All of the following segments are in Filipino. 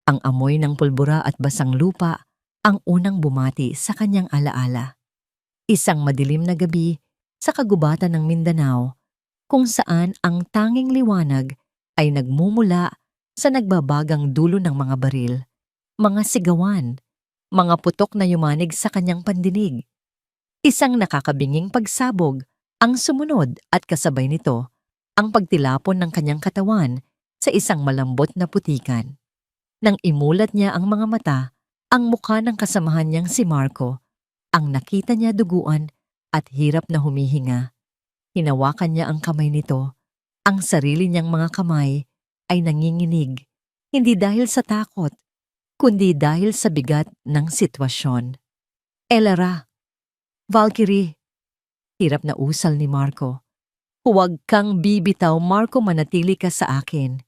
Ang amoy ng pulbura at basang lupa ang unang bumati sa kanyang alaala. Isang madilim na gabi sa kagubatan ng Mindanao kung saan ang tanging liwanag ay nagmumula sa nagbabagang dulo ng mga baril, mga sigawan, mga putok na yumanig sa kanyang pandinig. Isang nakakabinging pagsabog ang sumunod at kasabay nito ang pagtilapon ng kanyang katawan sa isang malambot na putikan. Nang imulat niya ang mga mata, ang mukha ng kasamahan niyang si Marco, ang nakita niya duguan at hirap na humihinga. Hinawakan niya ang kamay nito. Ang sarili niyang mga kamay ay nanginginig, hindi dahil sa takot, kundi dahil sa bigat ng sitwasyon. Elara, Valkyrie, hirap na usal ni Marco. Huwag kang bibitaw, Marco, manatili ka sa akin.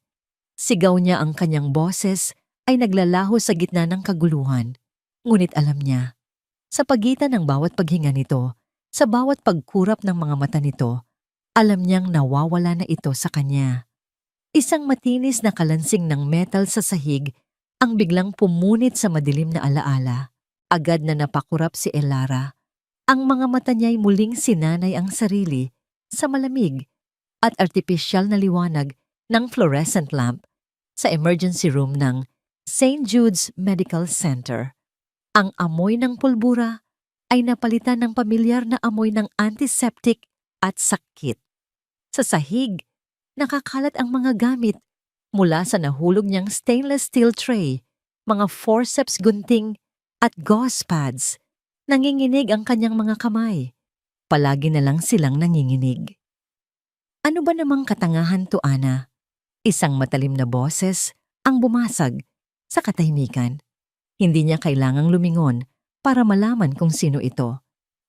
Sigaw niya, ang kanyang boses ay naglalaho sa gitna ng kaguluhan. Ngunit alam niya, sa pagitan ng bawat paghinga nito, sa bawat pagkurap ng mga mata nito, alam niyang nawawala na ito sa kanya. Isang matinis na kalansing ng metal sa sahig ang biglang pumunit sa madilim na alaala. Agad na napakurap si Elara. Ang mga mata niya'y muling sinanay ang sarili sa malamig at artipisyal na liwanag ng fluorescent lamp sa emergency room ng St. Jude's Medical Center. Ang amoy ng pulbura ay napalitan ng pamilyar na amoy ng antiseptic at sakit. Sa sahig, nakakalat ang mga gamit mula sa nahulog niyang stainless steel tray, mga forceps gunting at gauze pads. Nanginginig ang kanyang mga kamay. Palagi na lang silang nanginginig. Ano ba namang katangahan to, Ana? Isang matalim na boses ang bumasag sa katahimikan. Hindi niya kailangang lumingon para malaman kung sino ito.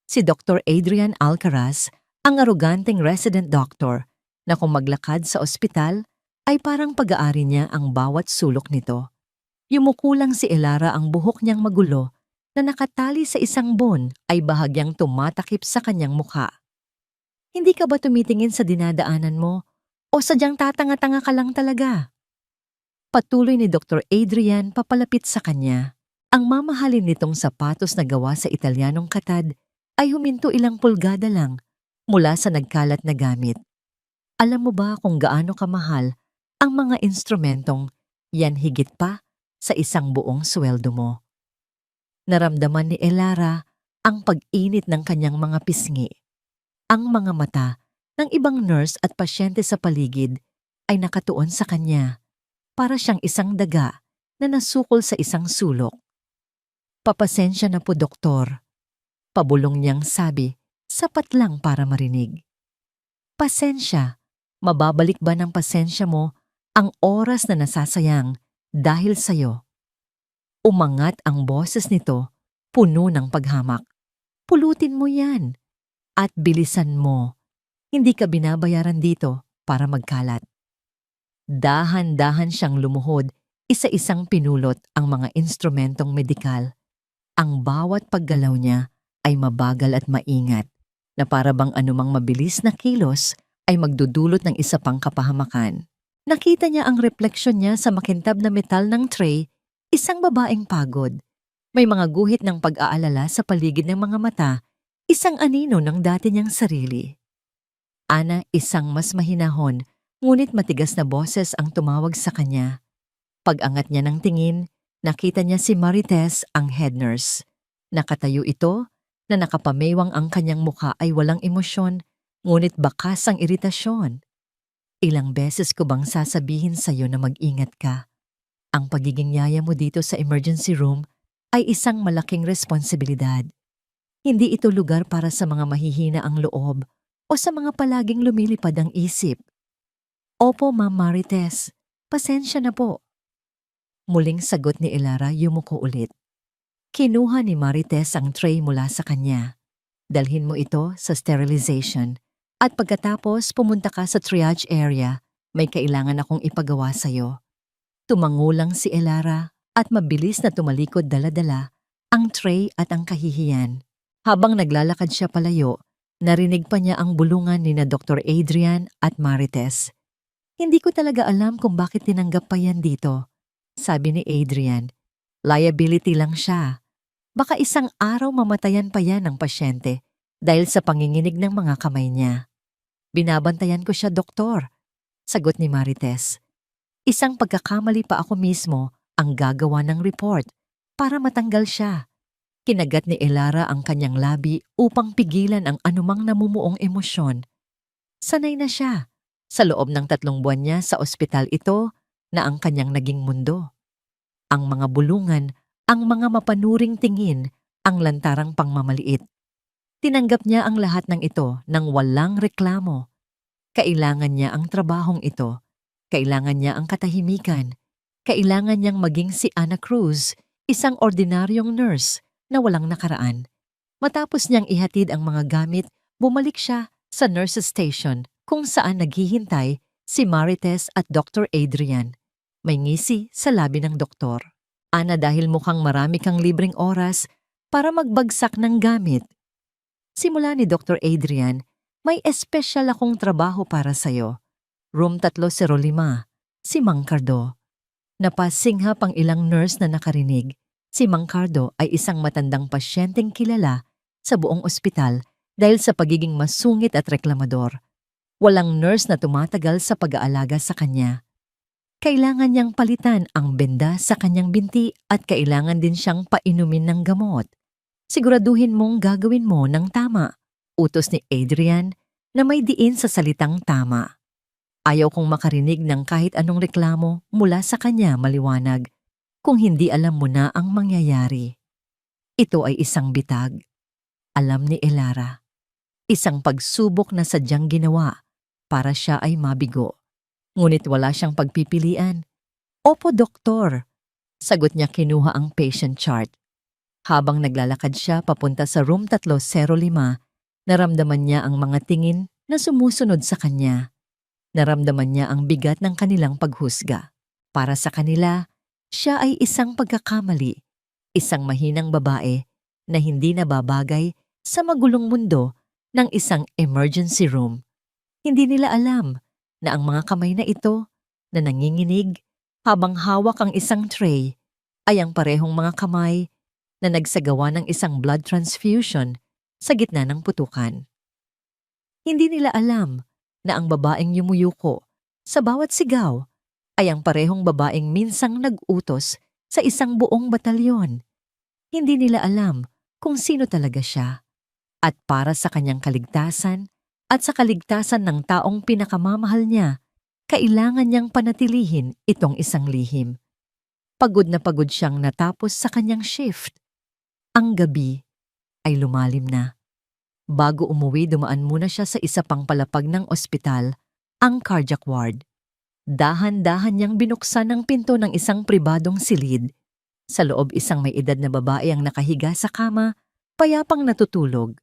Si Dr. Adrian Alcaraz, ang aroganteng resident doctor na kung maglakad sa ospital ay parang pag-aari niya ang bawat sulok nito. Yumuko lang si Elara, ang buhok niyang magulo na nakatali sa isang bon ay bahagyang tumatakip sa kanyang mukha. Hindi ka ba tumitingin sa dinadaanan mo o sadyang tatanga-tanga ka lang talaga? Patuloy ni Dr. Adrian papalapit sa kanya. Ang mamahalin nitong sapatos na gawa sa Italianong katad ay huminto ilang pulgada lang mula sa nagkalat na gamit. Alam mo ba kung gaano kamahal ang mga instrumentong yan, higit pa sa isang buong sweldo mo? Naramdaman ni Elara ang pag-init ng kanyang mga pisngi. Ang mga mata ng ibang nurse at pasyente sa paligid ay nakatuon sa kanya, para siyang isang daga na nasukol sa isang sulok. Papasensya na po, doktor. Pabulong niyang sabi, sapat lang para marinig. Pasensya, mababalik ba ng pasensya mo ang oras na nasasayang dahil sa'yo? Umangat ang boses nito, puno ng paghamak. Pulutin mo yan. At bilisan mo. Hindi ka binabayaran dito para magkalat. Dahan-dahan siyang lumuhod, isa-isang pinulot ang mga instrumentong medikal. Ang bawat paggalaw niya ay mabagal at maingat, na para bang anumang mabilis na kilos ay magdudulot ng isa pang kapahamakan. Nakita niya ang refleksyon niya sa makintab na metal ng tray, isang babaeng pagod. May mga guhit ng pag-aalala sa paligid ng mga mata, isang anino ng dati niyang sarili. Ana, isang mas mahinahon, ngunit matigas na boses ang tumawag sa kanya. Pag-angat niya ng tingin, nakita niya si Marites, ang head nurse. Nakatayo ito, na nakapamewang ang kanyang mukha ay walang emosyon, ngunit bakas ang iritasyon. Ilang beses ko bang sasabihin sa'yo na mag-ingat ka? Ang pagiging yaya mo dito sa emergency room ay isang malaking responsibilidad. Hindi ito lugar para sa mga mahihina ang loob o sa mga palaging lumilipad ang isip. Opo, Ma'am Marites. Pasensya na po. Muling sagot ni Elara, yumuko ulit. Kinuha ni Marites ang tray mula sa kanya. Dalhin mo ito sa sterilization at pagkatapos pumunta ka sa triage area, may kailangan akong ipagawa sa'yo. Tumangulang si Elara at mabilis na tumalikod dala-dala ang tray at ang kahihiyan. Habang naglalakad siya palayo, narinig pa niya ang bulungan ni na Dr. Adrian at Marites. Hindi ko talaga alam kung bakit tinanggap pa yan dito. sabi ni Adrian. Liability lang siya. Baka isang araw mamatayan pa yan ng pasyente dahil sa panginginig ng mga kamay niya. Binabantayan ko siya, doktor, sagot ni Marites. Isang pagkakamali pa ako mismo ang gagawa ng report para matanggal siya. Kinagat ni Elara ang kanyang labi upang pigilan ang anumang namumuong emosyon. Sanay na siya. Sa loob ng 3 buwan niya sa ospital ito na ang kanyang naging mundo. Ang mga bulungan, ang mga mapanuring tingin, ang lantarang pangmamaliit. Tinanggap niya ang lahat ng ito nang walang reklamo. Kailangan niya ang trabahong ito. Kailangan niya ang katahimikan. Kailangan niyang maging si Ana Cruz, isang ordinaryong nurse na walang nakaraan. Matapos niyang ihatid ang mga gamit, bumalik siya sa nurse's station kung saan naghihintay si Marites at Dr. Adrian. May ngisi sa labi ng doktor. Ana, dahil mukhang marami kang libreng oras para magbagsak ng gamit. Simula ni Dr. Adrian, may espesyal akong trabaho para sa'yo. Room 305, si Mang Cardo. Napasinghap ang ilang nurse na nakarinig. Si Mang Cardo ay isang matandang pasyenteng kilala sa buong ospital dahil sa pagiging masungit at reklamador. Walang nurse na tumatagal sa pag-aalaga sa kanya. Kailangan niyang palitan ang benda sa kanyang binti at kailangan din siyang painumin ng gamot. Siguraduhin mong gagawin mo ng tama, utos ni Adrian na may diin sa salitang tama. Ayaw kong makarinig ng kahit anong reklamo mula sa kanya maliwanag kung hindi alam mo na ang mangyayari. Ito ay isang bitag. Alam ni Elara. Isang pagsubok na sadyang ginawa para siya ay mabigo. Ngunit wala siyang pagpipilian. Opo, doktor. Sagot niya kinuha ang patient chart. Habang naglalakad siya papunta sa room 305, naramdaman niya ang mga tingin na sumusunod sa kanya. Naramdaman niya ang bigat ng kanilang paghusga. Para sa kanila, siya ay isang pagkakamali, isang mahinang babae na hindi nababagay sa magulong mundo ng isang emergency room. Hindi nila alam na ang mga kamay na ito na nanginginig habang hawak ang isang tray ay ang parehong mga kamay na nagsagawa ng isang blood transfusion sa gitna ng putukan. Hindi nila alam na ang babaeng yumuyuko sa bawat sigaw ay ang parehong babaeng minsang nag-utos sa isang buong batalyon. Hindi nila alam kung sino talaga siya at para sa kanyang kaligtasan at sa kaligtasan ng taong pinakamamahal niya, kailangan niyang panatilihin itong isang lihim. Pagod na pagod siyang natapos sa kanyang shift. Ang gabi ay lumalim na. Bago umuwi, dumaan muna siya sa isa pang palapag ng ospital, ang cardiac ward. Dahan-dahan niyang binuksan ang pinto ng isang pribadong silid. Sa loob, isang may edad na babae ang nakahiga sa kama, payapang natutulog.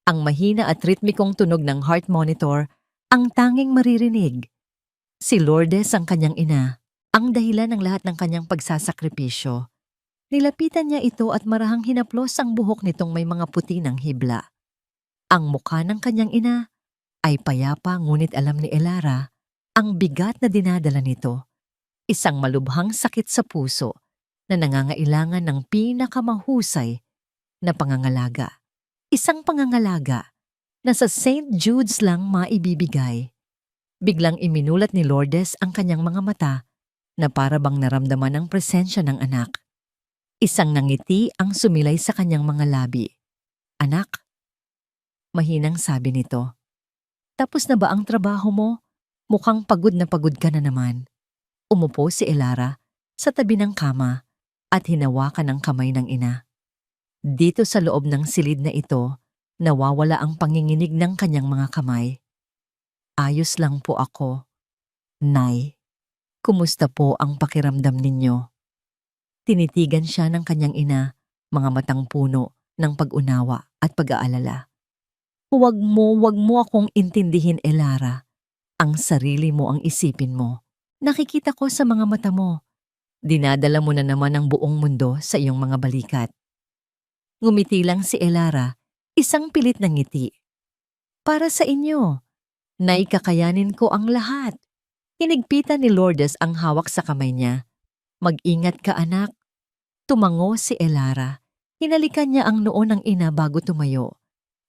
Ang mahina at ritmikong tunog ng heart monitor ang tanging maririnig. Si Lourdes ang kanyang ina, ang dahilan ng lahat ng kanyang pagsasakripisyo. Nilapitan niya ito at marahang hinaplos ang buhok nitong may mga puti ng hibla. Ang mukha ng kanyang ina ay payapa, ngunit alam ni Elara ang bigat na dinadala nito. Isang malubhang sakit sa puso na nangangailangan ng pinakamahusay na pangangalaga. Isang pangangalaga na sa St. Jude's lang maibibigay. Biglang iminulat ni Lourdes ang kanyang mga mata na para bang naramdaman ang presensya ng anak. Isang nangiti ang sumilay sa kanyang mga labi. Anak, mahinang sabi nito. Tapos na ba ang trabaho mo? Mukhang pagod na pagod ka na naman. Umupo si Elara sa tabi ng kama at hinawakan ang kamay ng ina. Dito sa loob ng silid na ito, nawawala ang panginginig ng kanyang mga kamay. Ayos lang po ako. Nay, kumusta po ang pakiramdam ninyo? Tinitigan siya ng kanyang ina, mga matang puno ng pag-unawa at pag-aalala. Huwag mo akong intindihin, Elara. Ang sarili mo ang isipin mo. Nakikita ko sa mga mata mo. Dinadala mo na naman ang buong mundo sa iyong mga balikat. Ngumiti lang si Elara, isang pilit na ngiti. Para sa inyo, Nay, kakayanin ko ang lahat. Hinigpitan ni Lourdes ang hawak sa kamay niya. Mag-ingat ka anak. Tumango si Elara. Hinalikan niya ang noo ng ina bago tumayo.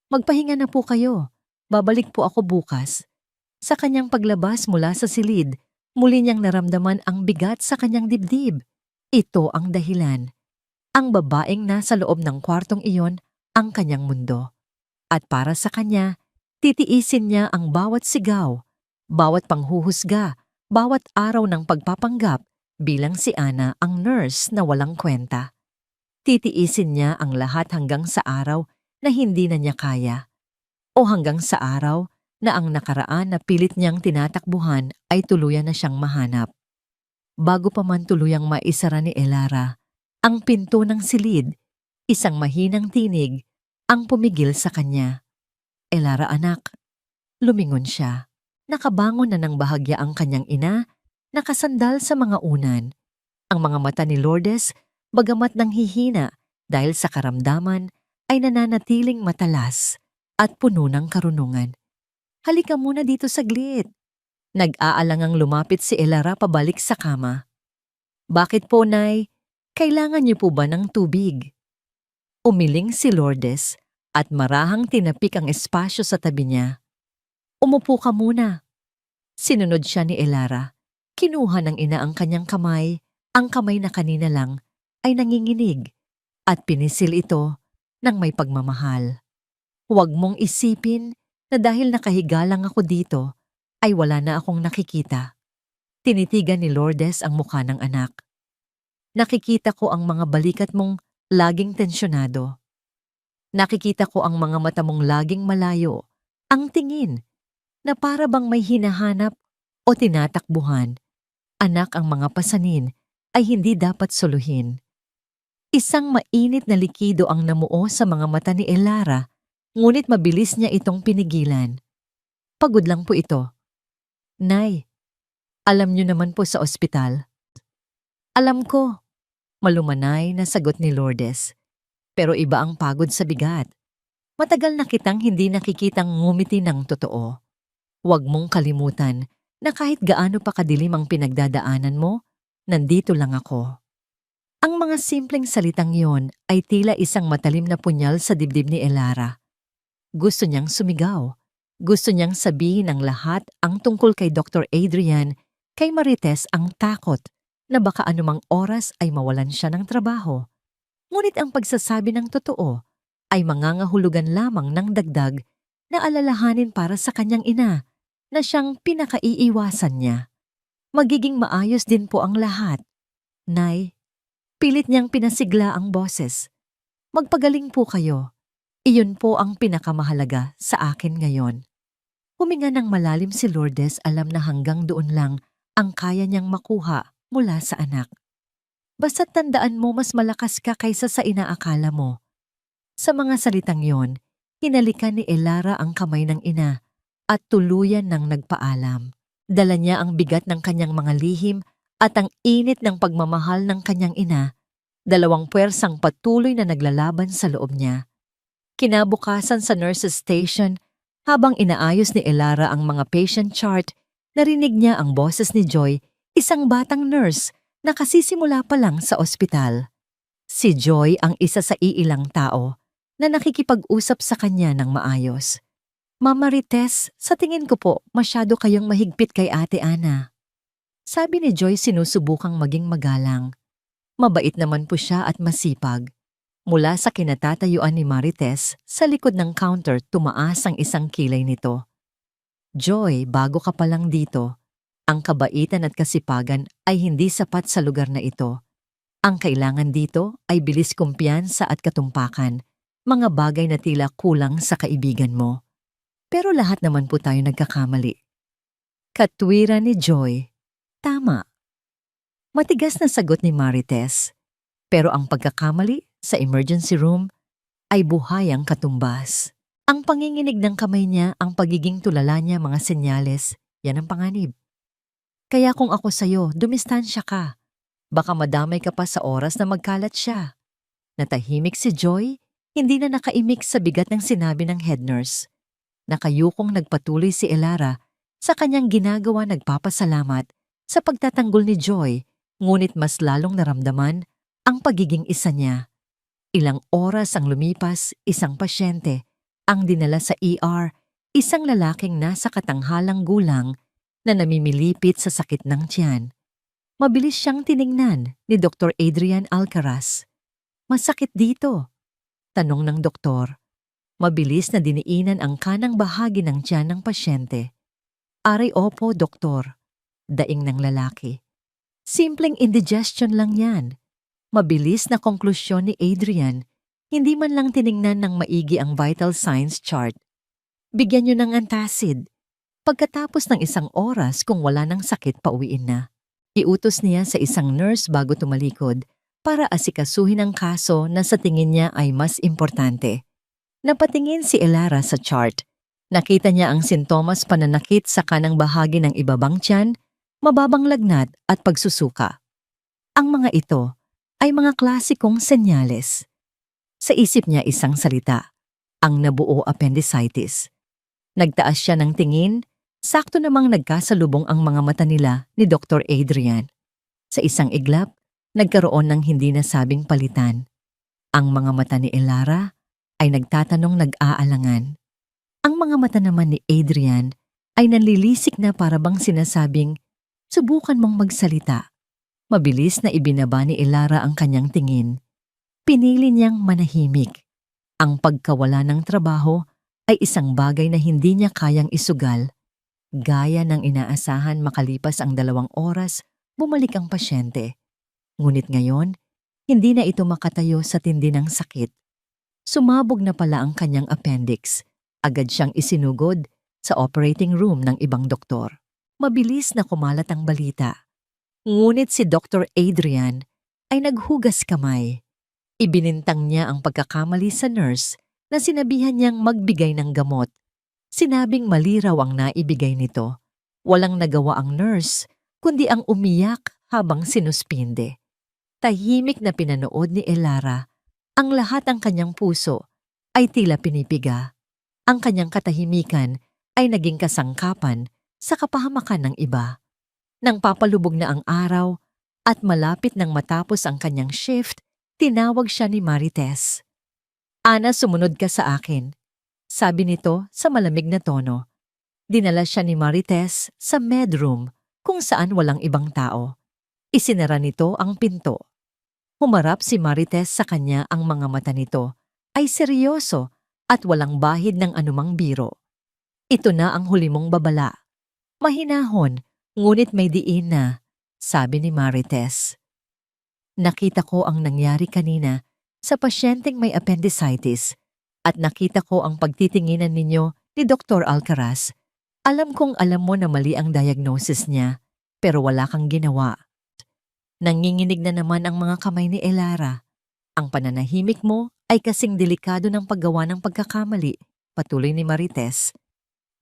Magpahinga na po kayo. Babalik po ako bukas. Sa kanyang paglabas mula sa silid, muli niyang naramdaman ang bigat sa kanyang dibdib. Ito ang dahilan. Ang babaeng nasa loob ng kwartong iyon ang kanyang mundo. At para sa kanya, titiisin niya ang bawat sigaw, bawat panghuhusga, bawat araw ng pagpapanggap bilang si Ana ang nurse na walang kwenta. Titiisin niya ang lahat hanggang sa araw na hindi na niya kaya. O hanggang sa araw na ang nakaraan na pilit niyang tinatakbuhan ay tuluyan na siyang mahanap. Bago pa man tuluyang maisara ni Elara ang pinto ng silid, isang mahinang tinig ang pumigil sa kanya. Elara anak, lumingon siya. Nakabangon na ng bahagya ang kanyang ina, nakasandal sa mga unan. Ang mga mata ni Lourdes, bagamat nanghihina dahil sa karamdaman, ay nananatiling matalas at puno ng karunungan. Halika muna dito saglit. Nag-aalangang lumapit si Elara pabalik sa kama. Bakit po, Nay? Kailangan niyo po ba ng tubig? Umiling si Lourdes at marahang tinapik ang espasyo sa tabi niya. Umupo ka muna. Sinunod siya ni Elara. Kinuha ng ina ang kanyang kamay, ang kamay na kanina lang ay nanginginig at pinisil ito ng may pagmamahal. Huwag mong isipin na dahil nakahiga lang ako dito ay wala na akong nakikita. Tinitigan ni Lourdes ang mukha ng anak. Nakikita ko ang mga balikat mong laging tensyonado. Nakikita ko ang mga mata mong laging malayo, ang tingin na para bang may hinahanap o tinatakbuhan. Anak, ang mga pasanin ay hindi dapat soluhin. Isang mainit na likido ang namuo sa mga mata ni Elara, ngunit mabilis niya itong pinigilan. Pagod lang po ito. Nay, alam niyo naman po sa ospital. Alam ko, malumanay na sagot ni Lourdes. Pero iba ang pagod sa bigat. Matagal na kitang hindi nakikitang ngumiti ng totoo. Huwag mong kalimutan na kahit gaano pa kadilim ang pinagdadaanan mo, nandito lang ako. Ang mga simpleng salitang yon ay tila isang matalim na punyal sa dibdib ni Elara. Gusto niyang sumigaw. Gusto niyang sabihin ang lahat ang tungkol kay Dr. Adrian, kay Marites ang takot na baka anumang oras ay mawalan siya ng trabaho. Ngunit ang pagsasabi ng totoo ay mangangahulugan lamang ng dagdag na alalahanin para sa kanyang ina na siyang pinakaiiwasan niya. Magiging maayos din po ang lahat. Nay, pilit niyang pinasigla ang boses. Magpagaling po kayo. Iyon po ang pinakamahalaga sa akin ngayon. Huminga ng malalim si Lourdes, alam na hanggang doon lang ang kaya niyang makuha mula sa anak. Basta't tandaan mo mas malakas ka kaysa sa inaakala mo. Sa mga salitang yon, hinalikan ni Elara ang kamay ng ina at tuluyan ng nagpaalam. Dala niya ang bigat ng kanyang mga lihim at ang init ng pagmamahal ng kanyang ina, dalawang puwersang patuloy na naglalaban sa loob niya. Kinabukasan sa nurse's station, habang inaayos ni Elara ang mga patient chart, narinig niya ang boses ni Joy, isang batang nurse na kasisimula pa lang sa ospital. Si Joy ang isa sa iilang tao na nakikipag-usap sa kanya ng maayos. Mama Marites, sa tingin ko po masyado kayong mahigpit kay Ate Ana. Sabi ni Joy, sinusubukang maging magalang. Mabait naman po siya at masipag. Mula sa kinatatayuan ni Marites, sa likod ng counter tumaas ang isang kilay nito. Joy, bago ka pa lang dito. Ang kabaitan at kasipagan ay hindi sapat sa lugar na ito. Ang kailangan dito ay bilis, kumpiyansa at katumpakan, mga bagay na tila kulang sa kaibigan mo. Pero lahat naman po tayo nagkakamali. Katwiran ni Joy, tama. Matigas na sagot ni Marites, pero ang pagkakamali sa emergency room ay buhayang katumbas. Ang panginginig ng kamay niya, ang pagiging tulala niya, mga senyales, yan ang panganib. Kaya kung ako sa'yo, dumistansya ka. Baka madamay ka pa sa oras na magkalat siya. Natahimik si Joy, hindi na nakaimik sa bigat ng sinabi ng head nurse. Nakayukong nagpatuloy si Elara sa kanyang ginagawa, nagpapasalamat sa pagtatanggol ni Joy, Ngunit mas lalong naramdaman ang pagiging isa niya. Ilang oras ang lumipas, isang pasyente ang dinala sa ER, isang lalaking nasa katanghalang gulang na namimilipit sa sakit ng tiyan. Mabilis siyang tiningnan ni Dr. Adrian Alcaraz. "Masakit dito?" tanong ng doktor. Mabilis na diniinan ang kanang bahagi ng tiyan ng pasyente. "Aray opo, doktor," daing ng lalaki. "Simpleng indigestion lang yan." Mabilis na konklusyon ni Adrian, hindi man lang tiningnan ng maigi ang vital signs chart. "Bigyan niyo ng antacid. Pagkatapos ng isang oras kung wala ng sakit pauwiin na." Iutos niya sa isang nurse bago tumalikod para asikasuhin ang kaso na sa tingin niya ay mas importante. Napatingin si Elara sa chart. Nakita niya ang sintomas pananakit sa kanang bahagi ng ibabang tiyan, mababang lagnat at pagsusuka. Ang mga ito ay mga klasikong senyales. Sa isip niya isang salita, ang nabuo appendicitis. Nagtaas siya ng tingin, sakto namang nagkasalubong ang mga mata nila ni Dr. Adrian. Sa isang iglap, nagkaroon ng hindi nasabing palitan. Ang mga mata ni Elara ay nagtatanong nag-aalangan. Ang mga mata naman ni Adrian ay nanlilisik na para bang sinasabing, "Subukan mong magsalita." Mabilis na ibinaba ni Elara ang kanyang tingin. Pinili niyang manahimik. Ang pagkawala ng trabaho ay isang bagay na hindi niya kayang isugal. Gaya ng inaasahan makalipas ang 2 oras, bumalik ang pasyente. Ngunit ngayon, hindi na ito makatayo sa tindi ng sakit. Sumabog na pala ang kanyang appendix. Agad siyang isinugod sa operating room ng ibang doktor. Mabilis na kumalat ang balita. Ngunit si Dr. Adrian ay naghugas kamay. Ibinintang niya ang pagkakamali sa nurse na sinabihan niyang magbigay ng gamot. Sinabing mali raw ang naibigay nito. Walang nagawa ang nurse, kundi ang umiyak habang sinuspinde. Tahimik na pinanood ni Elara. Ang lahat ng kanyang puso ay tila pinipiga. Ang kanyang katahimikan ay naging kasangkapan sa kapahamakan ng iba. Nang papalubog na ang araw at malapit nang matapos ang kanyang shift, tinawag siya ni Marites. "Ana, sumunod ka sa akin," sabi nito sa malamig na tono. Dinala siya ni Marites sa medroom kung saan walang ibang tao. Isinara nito ang pinto. Humarap si Marites sa kanya, ang mga mata nito ay seryoso at walang bahid ng anumang biro. "Ito na ang huli mong babala. Mahinahon, ngunit may diin na," sabi ni Marites. "Nakita ko ang nangyari kanina sa pasyenteng may appendicitis at nakita ko ang pagtitinginan ninyo ni Dr. Alcaraz. Alam kong alam mo na mali ang diagnosis niya, pero wala kang ginawa." Nanginginig na naman ang mga kamay ni Elara. "Ang pananahimik mo ay kasing delikado ng paggawa ng pagkakamali," patuloy ni Marites.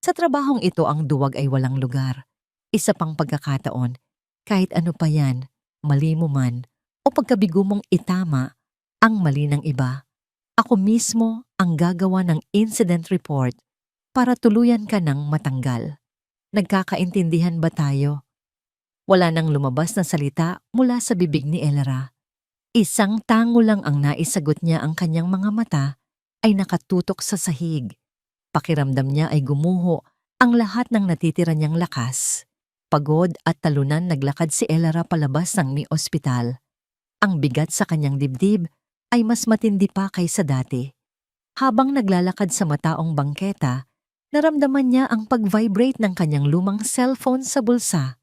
"Sa trabahong ito ang duwag ay walang lugar. Isa pang pagkakataon, kahit ano pa yan, mali mo man o pagkabigo mong itama ang mali ng iba, ako mismo ang gagawa ng incident report para tuluyan ka ng matanggal. Nagkakaintindihan ba tayo?" Wala nang lumabas na salita mula sa bibig ni Elara. Isang tango lang ang naisagot niya, ang kanyang mga mata ay nakatutok sa sahig. Pakiramdam niya ay gumuho ang lahat ng natitira niyang lakas. Pagod at talunan naglakad si Elara palabas ng may ospital. Ang bigat sa kanyang dibdib ay mas matindi pa kaysa dati. Habang naglalakad sa mataong bangketa, naramdaman niya ang pag-vibrate ng kanyang lumang cellphone sa bulsa.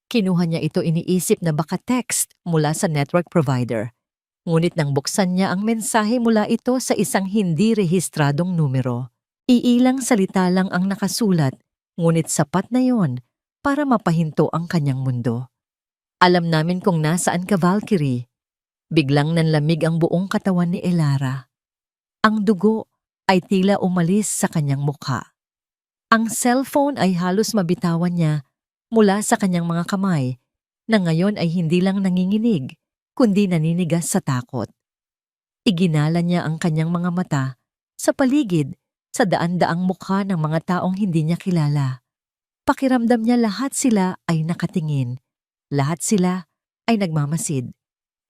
Kinuha niya ito, iniisip na baka text mula sa network provider. Ngunit nang buksan niya ang mensahe, mula ito sa isang hindi rehistradong numero. Iilang salita lang ang nakasulat, ngunit sapat na yon para mapahinto ang kanyang mundo. "Alam namin kung nasaan ka, Valkyrie." Biglang nanlamig ang buong katawan ni Elara. Ang dugo ay tila umalis sa kanyang mukha. Ang cellphone ay halos mabitawan niya mula sa kanyang mga kamay, na ngayon ay hindi lang nanginginig, kundi naninigas sa takot. Iginala niya ang kanyang mga mata sa paligid, sa daan-daang mukha ng mga taong hindi niya kilala. Pakiramdam niya lahat sila ay nakatingin. Lahat sila ay nagmamasid.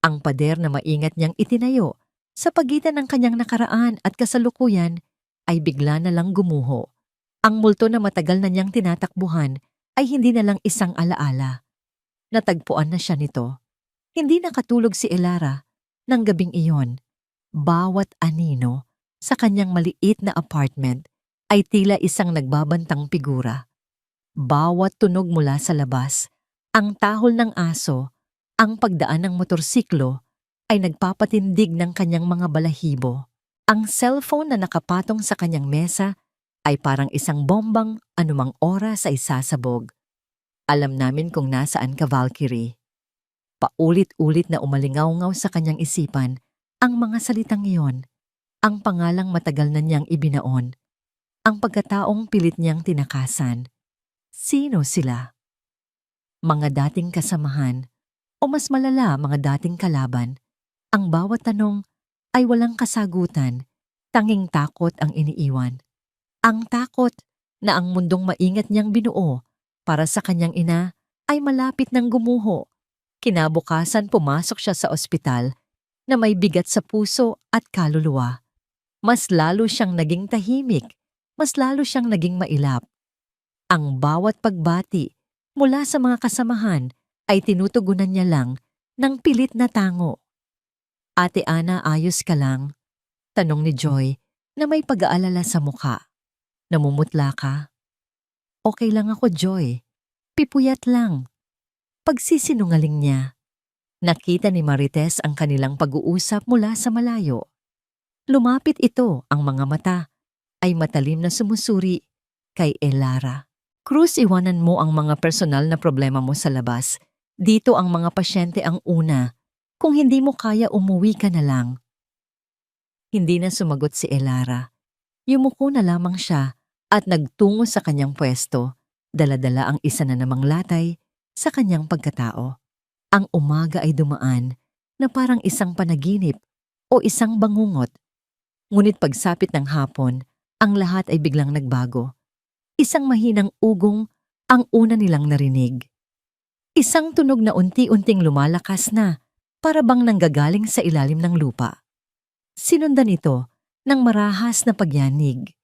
Ang pader na maingat niyang itinayo sa pagitan ng kanyang nakaraan at kasalukuyan ay bigla na lang gumuho. Ang multo na matagal na niyang tinatakbuhan ay hindi na lang isang alaala. Natagpuan na siya nito. Hindi nakatulog si Elara ng gabing iyon. Bawat anino sa kanyang maliit na apartment ay tila isang nagbabantang figura. Bawat tunog mula sa labas, ang tahol ng aso, ang pagdaan ng motorsiklo ay nagpapatindig ng kanyang mga balahibo. Ang cellphone na nakapatong sa kanyang mesa ay parang isang bombang anumang oras ay sasabog. Alam namin kung nasaan ka, Valkyrie. Paulit-ulit na umalingaw-ngaw sa kanyang isipan ang mga salitang iyon, ang pangalang matagal na niyang ibinaon, ang pagkataong pilit niyang tinakasan. Sino sila? Mga dating kasamahan o mas malala mga dating kalaban. Ang bawat tanong ay walang kasagutan, tanging takot ang iniiwan. Ang takot na ang mundong maingat niyang binuo para sa kanyang ina ay malapit ng gumuho. Kinabukasan pumasok siya sa ospital na may bigat sa puso at kaluluwa. Mas lalo siyang naging tahimik, mas lalo siyang naging mailap. Ang bawat pagbati mula sa mga kasamahan ay tinutugunan niya lang ng pilit na tango. Ate Ana, ayos ka lang? Tanong ni Joy na may pag-aalala sa mukha. Namumutla ka? Okay lang ako, Joy. Pipuyat lang. Pagsisinungaling niya. Nakita ni Marites ang kanilang pag-uusap mula sa malayo. Lumapit ito, ang mga mata ay matalim na sumusuri kay Elara. Cruz, iwanan mo ang mga personal na problema mo sa labas. Dito ang mga pasyente ang una. Kung hindi mo kaya, umuwi ka na lang. Hindi na sumagot si Elara. Yumuko na lamang siya at nagtungo sa kanyang pwesto. Dala-dala ang isa na namang latay sa kanyang pagkatao. Ang umaga ay dumaan na parang isang panaginip o isang bangungot. Ngunit pagsapit ng hapon, ang lahat ay biglang nagbago. Isang mahinang ugong ang una nilang narinig. Isang tunog na unti-unting lumalakas na, para bang nanggagaling sa ilalim ng lupa. Sinundan ito ng marahas na pagyanig.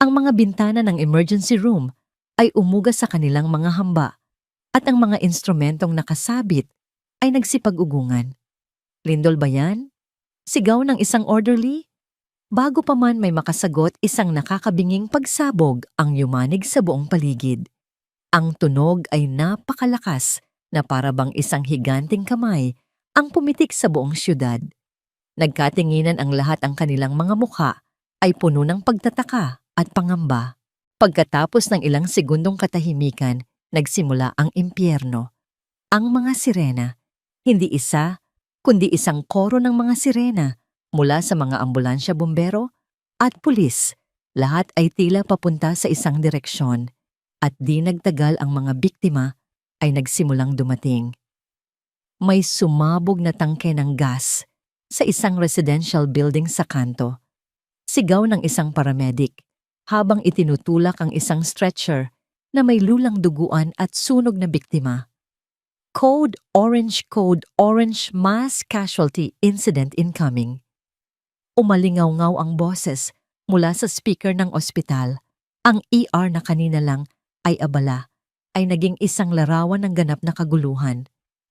Ang mga bintana ng emergency room ay umuga sa kanilang mga hamba at ang mga instrumentong nakasabit ay nagsipag-ugungan. Lindol ba yan? Sigaw ng isang orderly? Bago pa man may makasagot, isang nakakabinging pagsabog ang yumanig sa buong paligid. Ang tunog ay napakalakas na para bang isang higanting kamay ang pumitik sa buong syudad. Nagkatinginan ang lahat, ang kanilang mga mukha ay puno ng pagtataka at pangamba. Pagkatapos ng ilang segundong katahimikan, nagsimula ang impyerno. Ang mga sirena, hindi isa, kundi isang koro ng mga sirena mula sa mga ambulansya, bumbero at pulis. Lahat ay tila papunta sa isang direksyon at di nagtagal ang mga biktima ay nagsimulang dumating. May sumabog na tangke ng gas sa isang residential building sa kanto. Sigaw ng isang paramedic habang itinutulak ang isang stretcher na may lulang duguan at sunog na biktima. Code Orange, mass casualty incident incoming. Umalingaw-ngaw ang boses mula sa speaker ng ospital. Ang ER na kanina lang ay abala, ay naging isang larawan ng ganap na kaguluhan.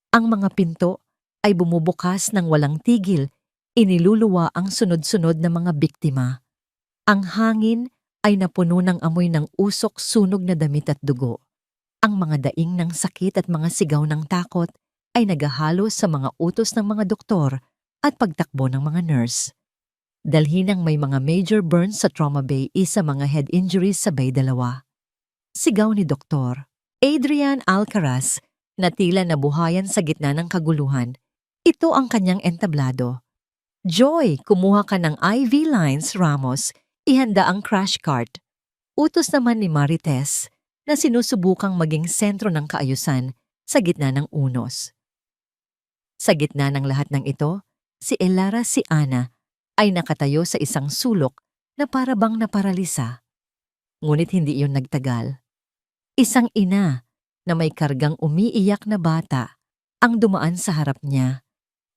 Ang mga pinto ay bumubukas ng walang tigil, iniluluwa ang sunod-sunod na mga biktima. Ang hangin ay napuno ng amoy ng usok, sunog na damit at dugo. Ang mga daing ng sakit at mga sigaw ng takot ay nagahalo sa mga utos ng mga doktor at pagtakbo ng mga nurse. Dalhin ang may mga major burns sa trauma bay, isa mga head injuries sabay dalawa. Sigaw ni Dr. Adrian Alcaraz na tila nabuhayan sa gitna ng kaguluhan. Ito ang kanyang entablado. Joy, kumuha ka ng IV lines, Ramos, ihanda ang crash cart. Utos naman ni Marites na sinusubukang maging sentro ng kaayusan sa gitna ng unos. Sa gitna ng lahat ng ito, si Elara, si Ana, ay nakatayo sa isang sulok na para bang naparalisa. Ngunit hindi iyon nagtagal. Isang ina na may kargang umiiyak na bata ang dumaan sa harap niya.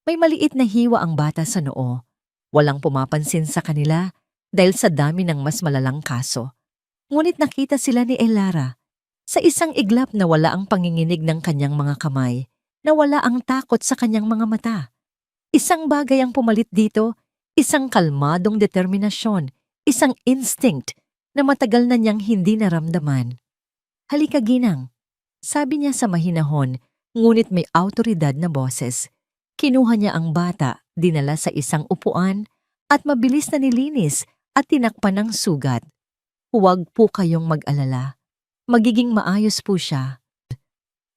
May maliit na hiwa ang bata sa noo. Walang pumapansin sa kanila dahil sa dami ng mas malalang kaso. Ngunit nakita sila ni Elara. Sa isang iglap na wala ang panginginig ng kanyang mga kamay, na wala ang takot sa kanyang mga mata. Isang bagay ang pumalit dito, isang kalmadong determinasyon, isang instinct na matagal na niyang hindi naramdaman. Halika ginang, sabi niya sa mahinahon, ngunit may autoridad na boses. Kinuha niya ang bata, dinala sa isang upuan, at mabilis na nilinis at tinakpan ng sugat. Huwag po kayong mag-alala. Magiging maayos po siya.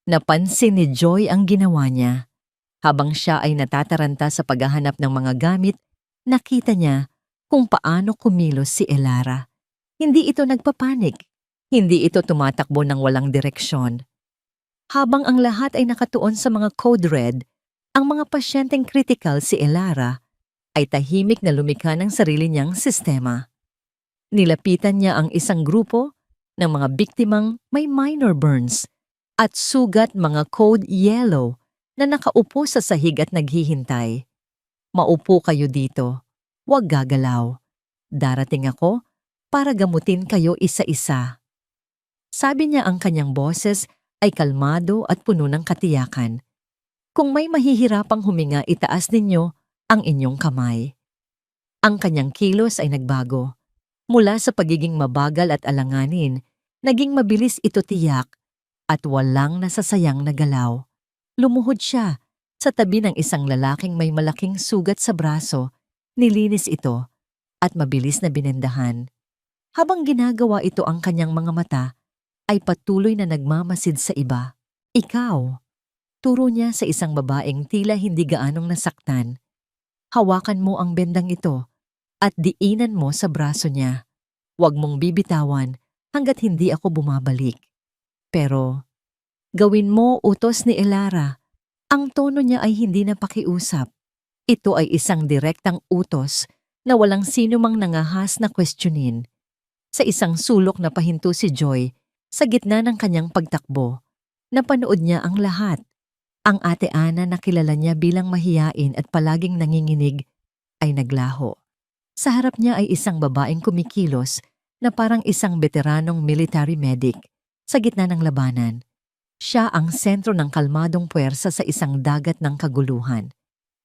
Napansin ni Joy ang ginawa niya. Habang siya ay natataranta sa paghahanap ng mga gamit, nakita niya kung paano kumilos si Elara. Hindi ito nagpapanik. Hindi ito tumatakbo ng walang direksyon. Habang ang lahat ay nakatuon sa mga code red, ang mga pasyenteng critical si Elara ay tahimik na lumikha ng sarili niyang sistema. Nilapitan niya ang isang grupo ng mga biktimang may minor burns at sugat mga code yellow na nakaupo sa sahig at naghihintay. Maupo kayo dito. Huwag gagalaw. Darating ako para gamutin kayo isa-isa. Sabi niya ang kanyang boses ay kalmado at puno ng katiyakan. Kung may mahihirapang huminga, itaas ninyo ang inyong kamay. Ang kanyang kilos ay nagbago. Mula sa pagiging mabagal at alanganin, naging mabilis ito tiyak at walang nasasayang na galaw. Lumuhod siya sa tabi ng isang lalaking may malaking sugat sa braso, nilinis ito at mabilis na binendahan. Habang ginagawa ito ang kanyang mga mata, ay patuloy na nagmamasid sa iba. Ikaw, turo niya sa isang babaeng tila hindi gaanong nasaktan. Hawakan mo ang bendang ito at diinan mo sa braso niya. Huwag mong bibitawan hanggat hindi ako bumabalik. Pero, gawin mo utos ni Elara. Ang tono niya ay hindi na pakiusap. Ito ay isang direktang utos na walang sino mang nangahas na questionin. Sa isang sulok na pahinto si Joy, sa gitna ng kanyang pagtakbo, napanood niya ang lahat. Ang ate Ana na kilala niya bilang mahiyain at palaging nanginginig ay naglaho. Sa harap niya ay isang babaeng kumikilos na parang isang veteranong military medic sa gitna ng labanan. Siya ang sentro ng kalmadong puwersa sa isang dagat ng kaguluhan.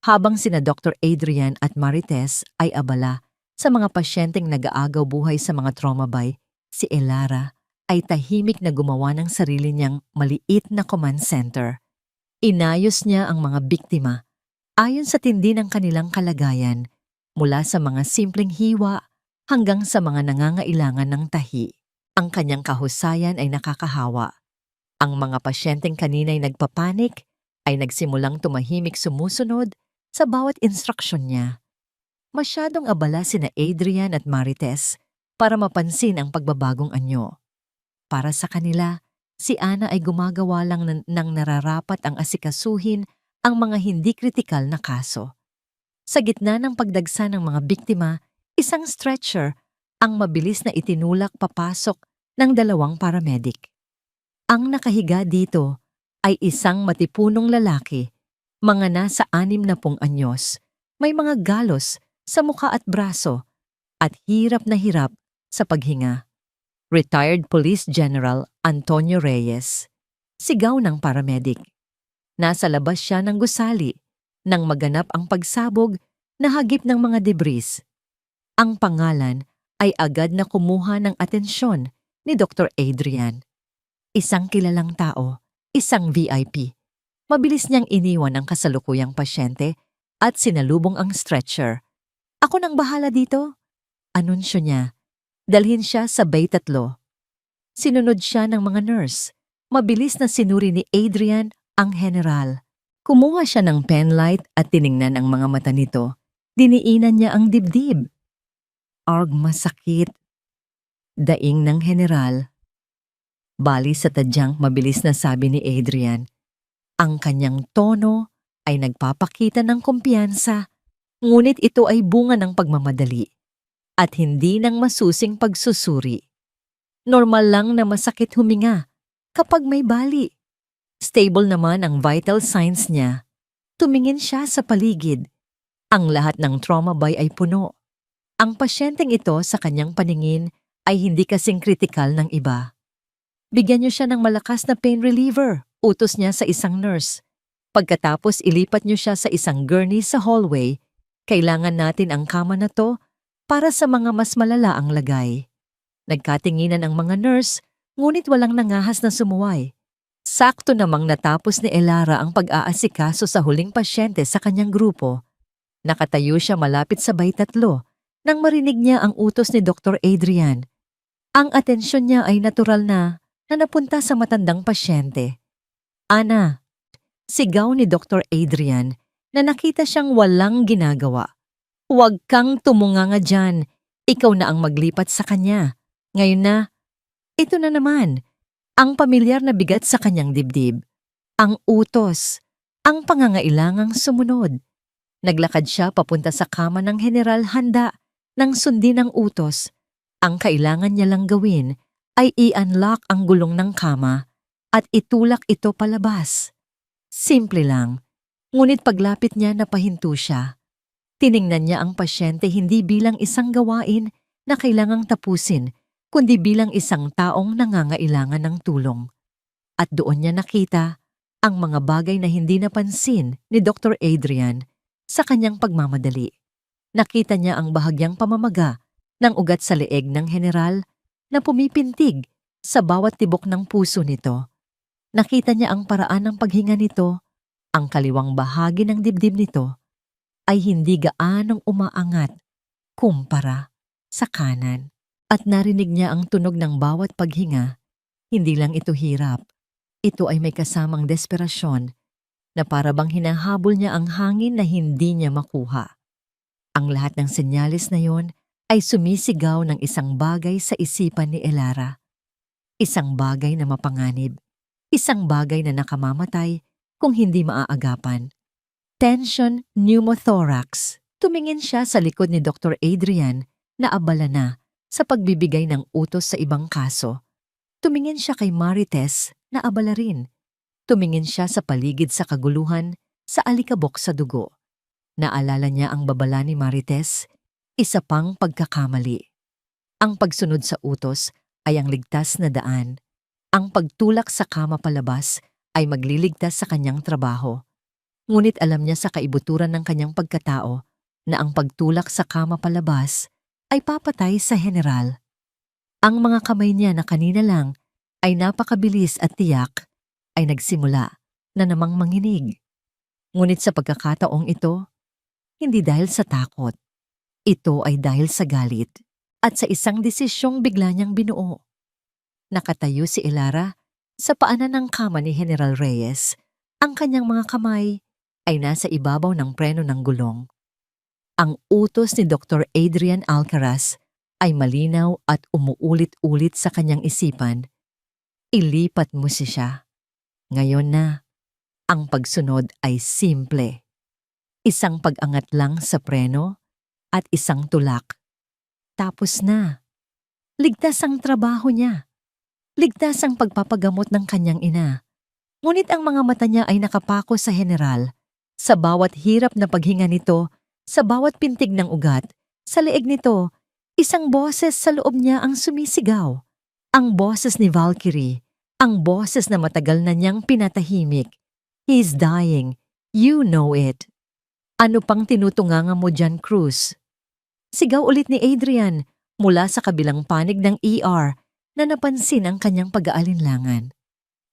Habang sina Dr. Adrian at Marites ay abala sa mga pasyenteng nag-aagaw buhay sa mga trauma bay, si Elara ay tahimik na gumawa ng sarili niyang maliit na command center. Inayos niya ang mga biktima ayon sa tindi ng kanilang kalagayan, mula sa mga simpleng hiwa hanggang sa mga nangangailangan ng tahi. Ang kanyang kahusayan ay nakakahawa. Ang mga pasyenteng kanina'y nagpapanik ay nagsimulang tumahimik sumusunod sa bawat instruksyon niya. Masyadong abala sina Adrian at Marites para mapansin ang pagbabagong anyo. Para sa kanila, si Ana ay gumagawa lang ng nararapat ang asikasuhin ang mga hindi kritikal na kaso. Sa gitna ng pagdagsa ng mga biktima, isang stretcher ang mabilis na itinulak papasok ng 2 paramedic. Ang nakahiga dito ay isang matipunong lalaki, mga nasa 60 anyos, may mga galos sa mukha at braso, at hirap na hirap sa paghinga. Retired Police General Antonio Reyes. Sigaw ng paramedic. Nasa labas siya ng gusali nang maganap ang pagsabog na hagip ng mga debris. Ang pangalan ay agad na kumuha ng atensyon ni Dr. Adrian. Isang kilalang tao, isang VIP. Mabilis niyang iniwan ang kasalukuyang pasyente at sinalubong ang stretcher. Ako nang bahala dito, anunsyo niya. Dalhin siya sa Bay 3. Sinunod siya ng mga nurse. Mabilis na sinuri ni Adrian ang general. Kumuha siya ng penlight at tiningnan ang mga mata nito. Diniinan niya ang dibdib. Arg, masakit. Daing ng general. Bali sa tadyang mabilis na sabi ni Adrian. Ang kanyang tono ay nagpapakita ng kumpiyansa, ngunit ito ay bunga ng pagmamadali at hindi ng masusing pagsusuri. Normal lang na masakit huminga kapag may bali. Stable naman ang vital signs niya. Tumingin siya sa paligid. Ang lahat ng trauma bay ay puno. Ang pasyenteng ito sa kanyang paningin ay hindi kasing kritikal ng iba. Bigyan niyo siya ng malakas na pain reliever, utos niya sa isang nurse. Pagkatapos ilipat niyo siya sa isang gurney sa hallway. Kailangan natin ang kama na to para sa mga mas malala ang lagay. Nagkatinginan ang mga nurse, ngunit walang nangahas na sumuway. Sakto namang natapos ni Elara ang pag-aasikaso sa huling pasyente sa kanyang grupo. Nakatayo siya malapit sa bay tatlo nang marinig niya ang utos ni Dr. Adrian. Ang atensyon niya ay natural na napunta sa matandang pasyente. Ana, sigaw ni Dr. Adrian na nakita siyang walang ginagawa. Huwag kang tumunganga dyan. Ikaw na ang maglipat sa kanya. Ngayon na, ito na naman, ang pamilyar na bigat sa kanyang dibdib. Ang utos, ang pangangailangang sumunod. Naglakad siya papunta sa kama ng general handa nang sundin ang utos. Ang kailangan niya lang gawin ay i-unlock ang gulong ng kama at itulak ito palabas. Simple lang, ngunit paglapit niya napahinto siya. Tiningnan niya ang pasyente hindi bilang isang gawain na kailangang tapusin, kundi bilang isang taong nangangailangan ng tulong. At doon niya nakita ang mga bagay na hindi napansin ni Dr. Adrian sa kanyang pagmamadali. Nakita niya ang bahagyang pamamaga ng ugat sa leeg ng general na pumipintig sa bawat tibok ng puso nito. Nakita niya ang paraan ng paghinga nito, ang kaliwang bahagi ng dibdib nito ay hindi gaanong umaangat kumpara sa kanan. At narinig niya ang tunog ng bawat paghinga. Hindi lang ito hirap. Ito ay may kasamang desperasyon na para bang hinahabol niya ang hangin na hindi niya makuha. Ang lahat ng senyales na yon ay sumisigaw ng isang bagay sa isipan ni Elara. Isang bagay na mapanganib. Isang bagay na nakamamatay kung hindi maaagapan. Tension pneumothorax. Tumingin siya sa likod ni Dr. Adrian na abala na sa pagbibigay ng utos sa ibang kaso. Tumingin siya kay Marites na abala rin. Tumingin siya sa paligid sa kaguluhan, sa alikabok sa dugo. Naalala niya ang babala ni Marites, isa pang pagkakamali. Ang pagsunod sa utos ay ang ligtas na daan. Ang pagtulak sa kama palabas ay magliligtas sa kanyang trabaho. Ngunit alam niya sa kaibuturan ng kanyang pagkatao na ang pagtulak sa kama palabas ay papatay sa general. Ang mga kamay niya na kanina lang ay napakabilis at tiyak ay nagsimula na namang manginig. Ngunit sa pagkakataong ito, hindi dahil sa takot. Ito ay dahil sa galit at sa isang desisyong bigla niyang binuo. Nakatayo si Elara sa paanan ng kama ni General Reyes. Ang kanyang mga kamay ay nasa ibabaw ng preno ng gulong. Ang utos ni Dr. Adrian Alcaraz ay malinaw at umuulit-ulit sa kanyang isipan. Ilipat mo siya. Ngayon na, ang pagsunod ay simple. Isang pag-angat lang sa preno at isang tulak. Tapos na. Ligtas ang trabaho niya. Ligtas ang pagpapagamot ng kanyang ina. Ngunit ang mga mata niya ay nakapako sa general. Sa bawat hirap na paghinga nito, sa bawat pintig ng ugat, sa leeg nito, isang boses sa loob niya ang sumisigaw. Ang boses ni Valkyrie, ang boses na matagal na niyang pinatahimik. He's dying. You know it. Ano pang tinutunganga mo dyan, Cruz? Sigaw ulit ni Adrian mula sa kabilang panig ng ER na napansin ang kanyang pag-aalinlangan.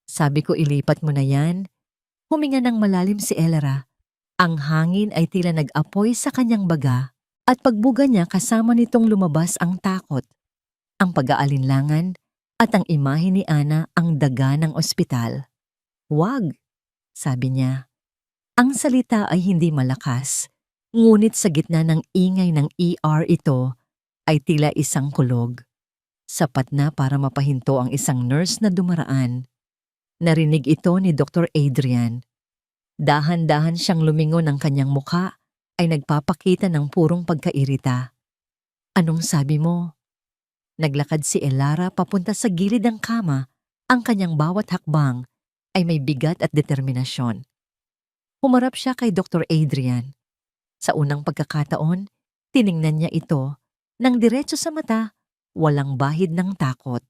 Sabi ko ilipat mo na yan. Huminga ng malalim si Elara. Ang hangin ay tila nag-apoy sa kanyang baga at pagbuga niya kasama nitong lumabas ang takot, ang pag-aalinlangan at ang imahe ni Ana ang daga ng ospital. Wag, sabi niya. Ang salita ay hindi malakas, ngunit sa gitna ng ingay ng ER ito ay tila isang kulog. Sapat na para mapahinto ang isang nurse na dumaraan. Narinig ito ni Dr. Adrian. Dahan-dahan siyang lumingon ng kanyang mukha ay nagpapakita ng purong pagkairita. Anong sabi mo? Naglakad si Elara papunta sa gilid ng kama. Ang kanyang bawat hakbang ay may bigat at determinasyon. Humarap siya kay Dr. Adrian. Sa unang pagkakataon, tiningnan niya ito ng diretso sa mata, walang bahid ng takot.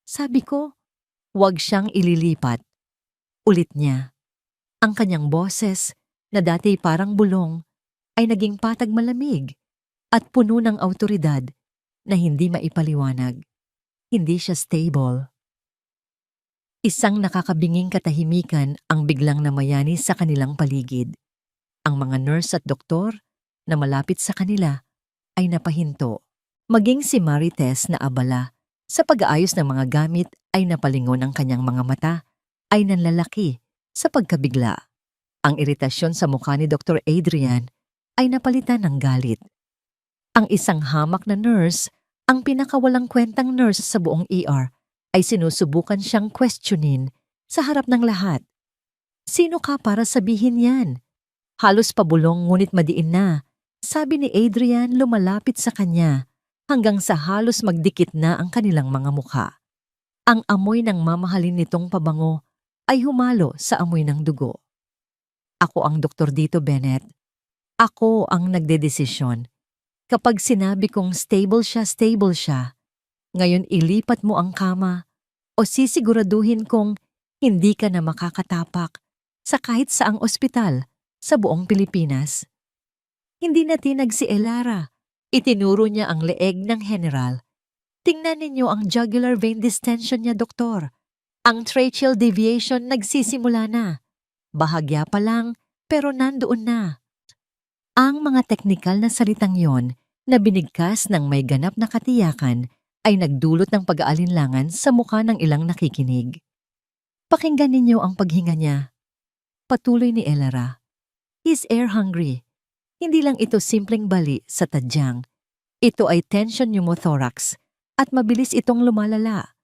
Sabi ko, huwag siyang ililipat. Ulit niya. Ang kanyang boses, na dati parang bulong, ay naging patag malamig at puno ng awtoridad na hindi maipaliwanag. Hindi siya stable. Isang nakakabinging katahimikan ang biglang namayani sa kanilang paligid. Ang mga nurse at doktor na malapit sa kanila ay napahinto. Maging si Marites na abala sa pag-aayos ng mga gamit ay napalingon ang kanyang mga mata ay nanlalaki sa pagkabigla. Ang iritasyon sa mukha ni Dr. Adrian ay napalitan ng galit. Ang isang hamak na nurse, ang pinakawalang kwentang nurse sa buong ER, ay sinusubukan siyang questionin sa harap ng lahat. Sino ka para sabihin yan? Halos pabulong ngunit madiin na, sabi ni Adrian lumalapit sa kanya hanggang sa halos magdikit na ang kanilang mga mukha. Ang amoy ng mamahalin nitong pabango ay humalo sa amoy ng dugo. Ako ang doktor dito, Bennett. Ako ang nagdedesisyon. Kapag sinabi kong stable siya, ngayon ilipat mo ang kama o sisiguraduhin kong hindi ka na makakatapak sa kahit saang ospital sa buong Pilipinas. Hindi na tinag si Elara. Itinuro niya ang leeg ng general. Tingnan ninyo ang jugular vein distension niya, doktor. Ang tracheal deviation nagsisimula na. Bahagya pa lang, pero nandoon na. Ang mga teknikal na salitang yon na binigkas ng may ganap na katiyakan ay nagdulot ng pag-aalinlangan sa mukha ng ilang nakikinig. Pakinggan ninyo ang paghinga niya. Patuloy ni Elara. He's air hungry. Hindi lang ito simpleng bali sa tadyang. Ito ay tension pneumothorax at mabilis itong lumalala.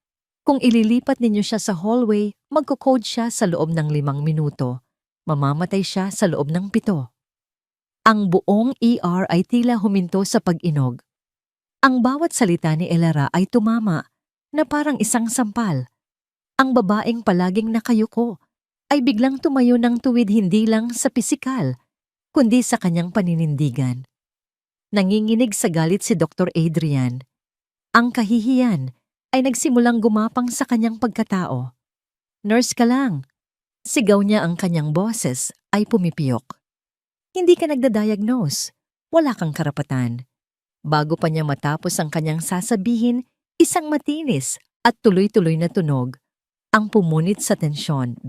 Kung ililipat ninyo siya sa hallway, magkukode siya sa loob ng 5 minuto. Mamamatay siya sa loob ng 7. Ang buong ER ay tila huminto sa pag-inog. Ang bawat salita ni Elara ay tumama na parang isang sampal. Ang babaeng palaging nakayuko ay biglang tumayo ng tuwid hindi lang sa pisikal, kundi sa kanyang paninindigan. Nanginginig sa galit si Dr. Adrian. Ang kahihiyan ay nagsimulang gumapang sa kanyang pagkatao. Nurse ka lang. Sigaw niya ang kanyang boses ay pumipiyok. Hindi ka nagda-diagnose. Wala kang karapatan. Bago pa niya matapos ang kanyang sasabihin, isang matinis at tuloy-tuloy na tunog ang pumunit sa tensyon.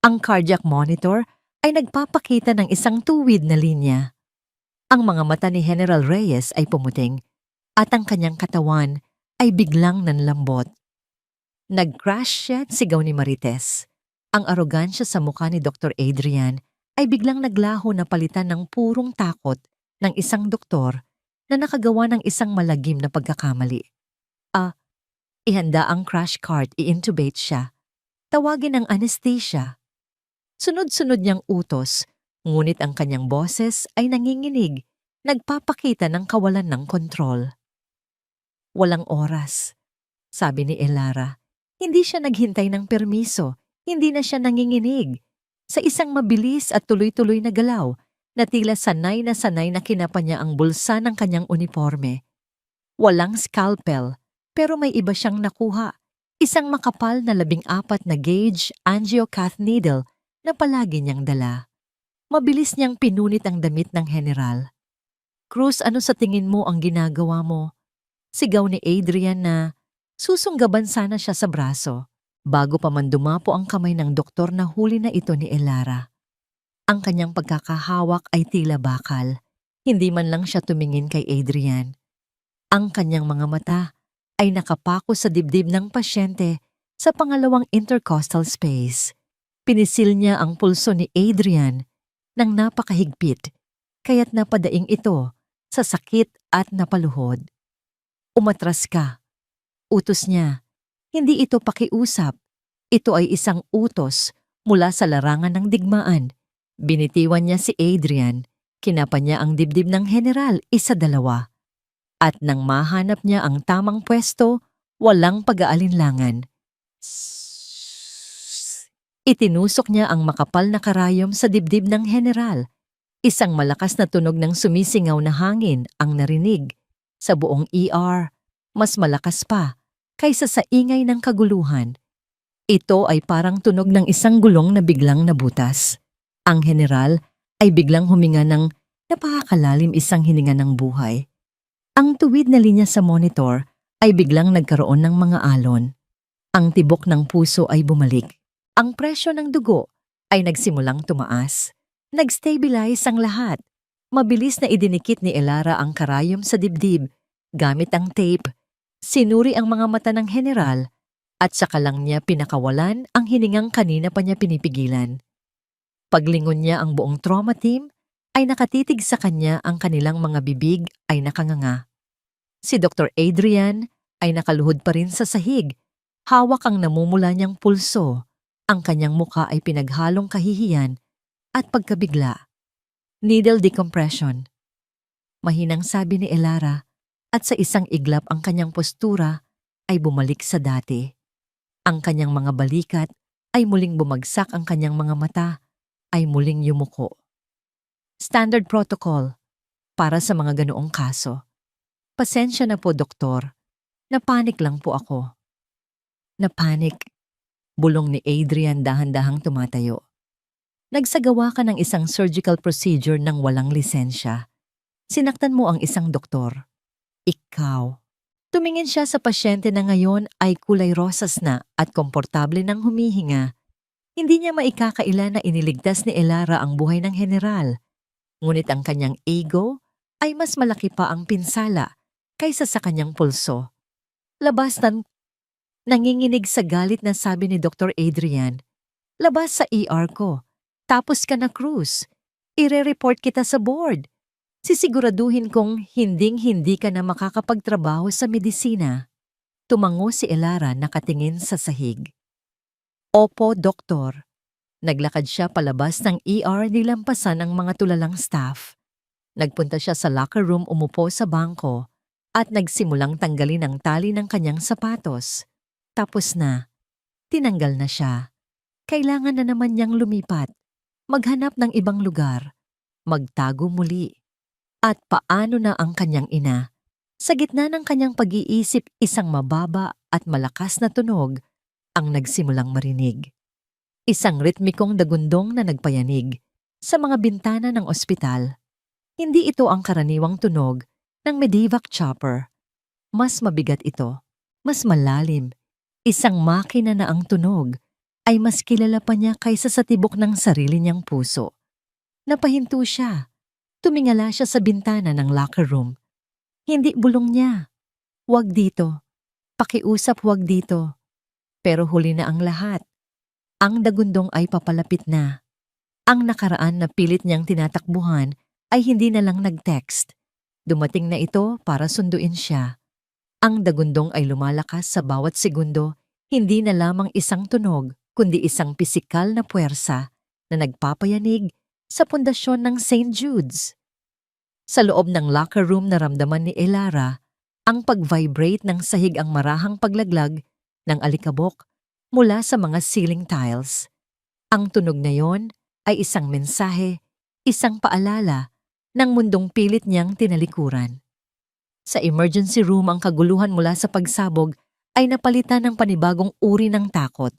Ang cardiac monitor ay nagpapakita ng isang tuwid na linya. Ang mga mata ni General Reyes ay pumuting at ang kanyang katawan ay biglang nanlambot. Nag-crash siya, sigaw ni Marites. Ang arogansya sa mukha ni Dr. Adrian ay biglang naglaho na palitan ng purong takot ng isang doktor na nakagawa ng isang malagim na pagkakamali. Ihanda ang crash cart, i-intubate siya. Tawagin ang anesthesia. Sunod-sunod niyang utos, ngunit ang kanyang boses ay nanginginig, nagpapakita ng kawalan ng kontrol. Walang oras, sabi ni Elara. Hindi siya naghintay ng permiso. Hindi na siya nanginginig. Sa isang mabilis at tuloy-tuloy na galaw, na tila sanay na kinapa niya ang bulsa ng kanyang uniforme. Walang scalpel, pero may iba siyang nakuha. Isang makapal na 14 na gauge angiocath needle na palagi niyang dala. Mabilis niyang pinunit ang damit ng general. Cruz, ano sa tingin mo ang ginagawa mo? Sigaw ni Adrian na susunggaban sana siya sa braso. Bago pa man dumapo ang kamay ng doktor na huli na ito ni Elara. Ang kanyang pagkakahawak ay tila bakal. Hindi man lang siya tumingin kay Adrian. Ang kanyang mga mata ay nakapako sa dibdib ng pasyente sa pangalawang intercostal space. Pinisil niya ang pulso ni Adrian ng napakahigpit, kaya't napadaing ito sa sakit at napaluhod. Umatras ka. Utos niya. Hindi ito pakiusap. Ito ay isang utos mula sa larangan ng digmaan. Binitiwan niya si Adrian. Kinapa niya ang dibdib ng general, 1-2. At nang mahanap niya ang tamang pwesto, walang pag-aalinlangan. Itinusok niya ang makapal na karayom sa dibdib ng general. Isang malakas na tunog ng sumisingaw na hangin ang narinig. Sa buong ER, mas malakas pa kaysa sa ingay ng kaguluhan. Ito ay parang tunog ng isang gulong na biglang nabutas. Ang general ay biglang huminga ng napakalalim, isang hininga ng buhay. Ang tuwid na linya sa monitor ay biglang nagkaroon ng mga alon. Ang tibok ng puso ay bumalik. Ang presyo ng dugo ay nagsimulang tumaas. Nag-stabilize ang lahat. Mabilis na idinikit ni Elara ang karayom sa dibdib. Gamit ang tape, sinuri ang mga mata ng general at saka lang niya pinakawalan ang hiningang kanina pa niya pinipigilan. Paglingon niya, ang buong trauma team ay nakatitig sa kanya, ang kanilang mga bibig ay nakanganga. Si Dr. Adrian ay nakaluhod pa rin sa sahig. Hawak ang namumula niyang pulso. Ang kanyang muka ay pinaghalong kahihiyan at pagkabigla. Needle decompression. Mahinang sabi ni Elara, at sa isang iglap ang kanyang postura ay bumalik sa dati. Ang kanyang mga balikat ay muling bumagsak, ang kanyang mga mata ay muling yumuko. Standard protocol para sa mga ganoong kaso. Pasensya na po, doktor. Napanik lang po ako. Napanik? Bulong ni Adrian dahan-dahang tumatayo. Nagsagawa ka ng isang surgical procedure ng walang lisensya. Sinaktan mo ang isang doktor. Ikaw. Tumingin siya sa pasyente na ngayon ay kulay rosas na at komportable nang humihinga. Hindi niya maikakaila na iniligtas ni Elara ang buhay ng general. Ngunit ang kanyang ego ay mas malaki pa ang pinsala kaysa sa kanyang pulso. Labas nanginginig sa galit na sabi ni Dr. Adrian, labas sa ER ko, tapos ka na cruise. Ire-report kita sa board. Sisiguraduhin kong hinding-hindi ka na makakapagtrabaho sa medisina. Tumango si Elara, nakatingin sa sahig. Opo, doktor. Naglakad siya palabas ng ER, nilampasan ang mga tulalang staff. Nagpunta siya sa locker room, umupo sa bangko, at nagsimulang tanggalin ang tali ng kanyang sapatos. Tapos na. Tinanggal na siya. Kailangan na naman niyang lumipat. Maghanap ng ibang lugar. Magtago muli. At paano na ang kanyang ina? Sa gitna ng kanyang pag-iisip, isang mababa at malakas na tunog ang nagsimulang marinig. Isang ritmikong dagundong na nagpayanig sa mga bintana ng ospital. Hindi ito ang karaniwang tunog ng medevac chopper. Mas mabigat ito, mas malalim. Isang makina na ang tunog ay mas kilala pa niya kaysa sa tibok ng sarili niyang puso. Napahinto siya. Tumingala siya sa bintana ng locker room. Hindi bulong niya. Huwag dito. Pakiusap, huwag dito. Pero huli na ang lahat. Ang dagundong ay papalapit na. Ang nakaraan na pilit niyang tinatakbuhan ay hindi na lang nag-text. Dumating na ito para sunduin siya. Ang dagundong ay lumalakas sa bawat segundo, hindi na lamang isang tunog, kundi isang pisikal na puwersa na nagpapayanig sa pundasyon ng St. Jude's. Sa loob ng locker room, naramdaman ni Elara ang pag-vibrate ng sahig, ang marahang paglaglag ng alikabok mula sa mga ceiling tiles. Ang tunog na yon ay isang mensahe, isang paalala ng mundong pilit niyang tinalikuran. Sa emergency room, ang kaguluhan mula sa pagsabog ay napalitan ng panibagong uri ng takot.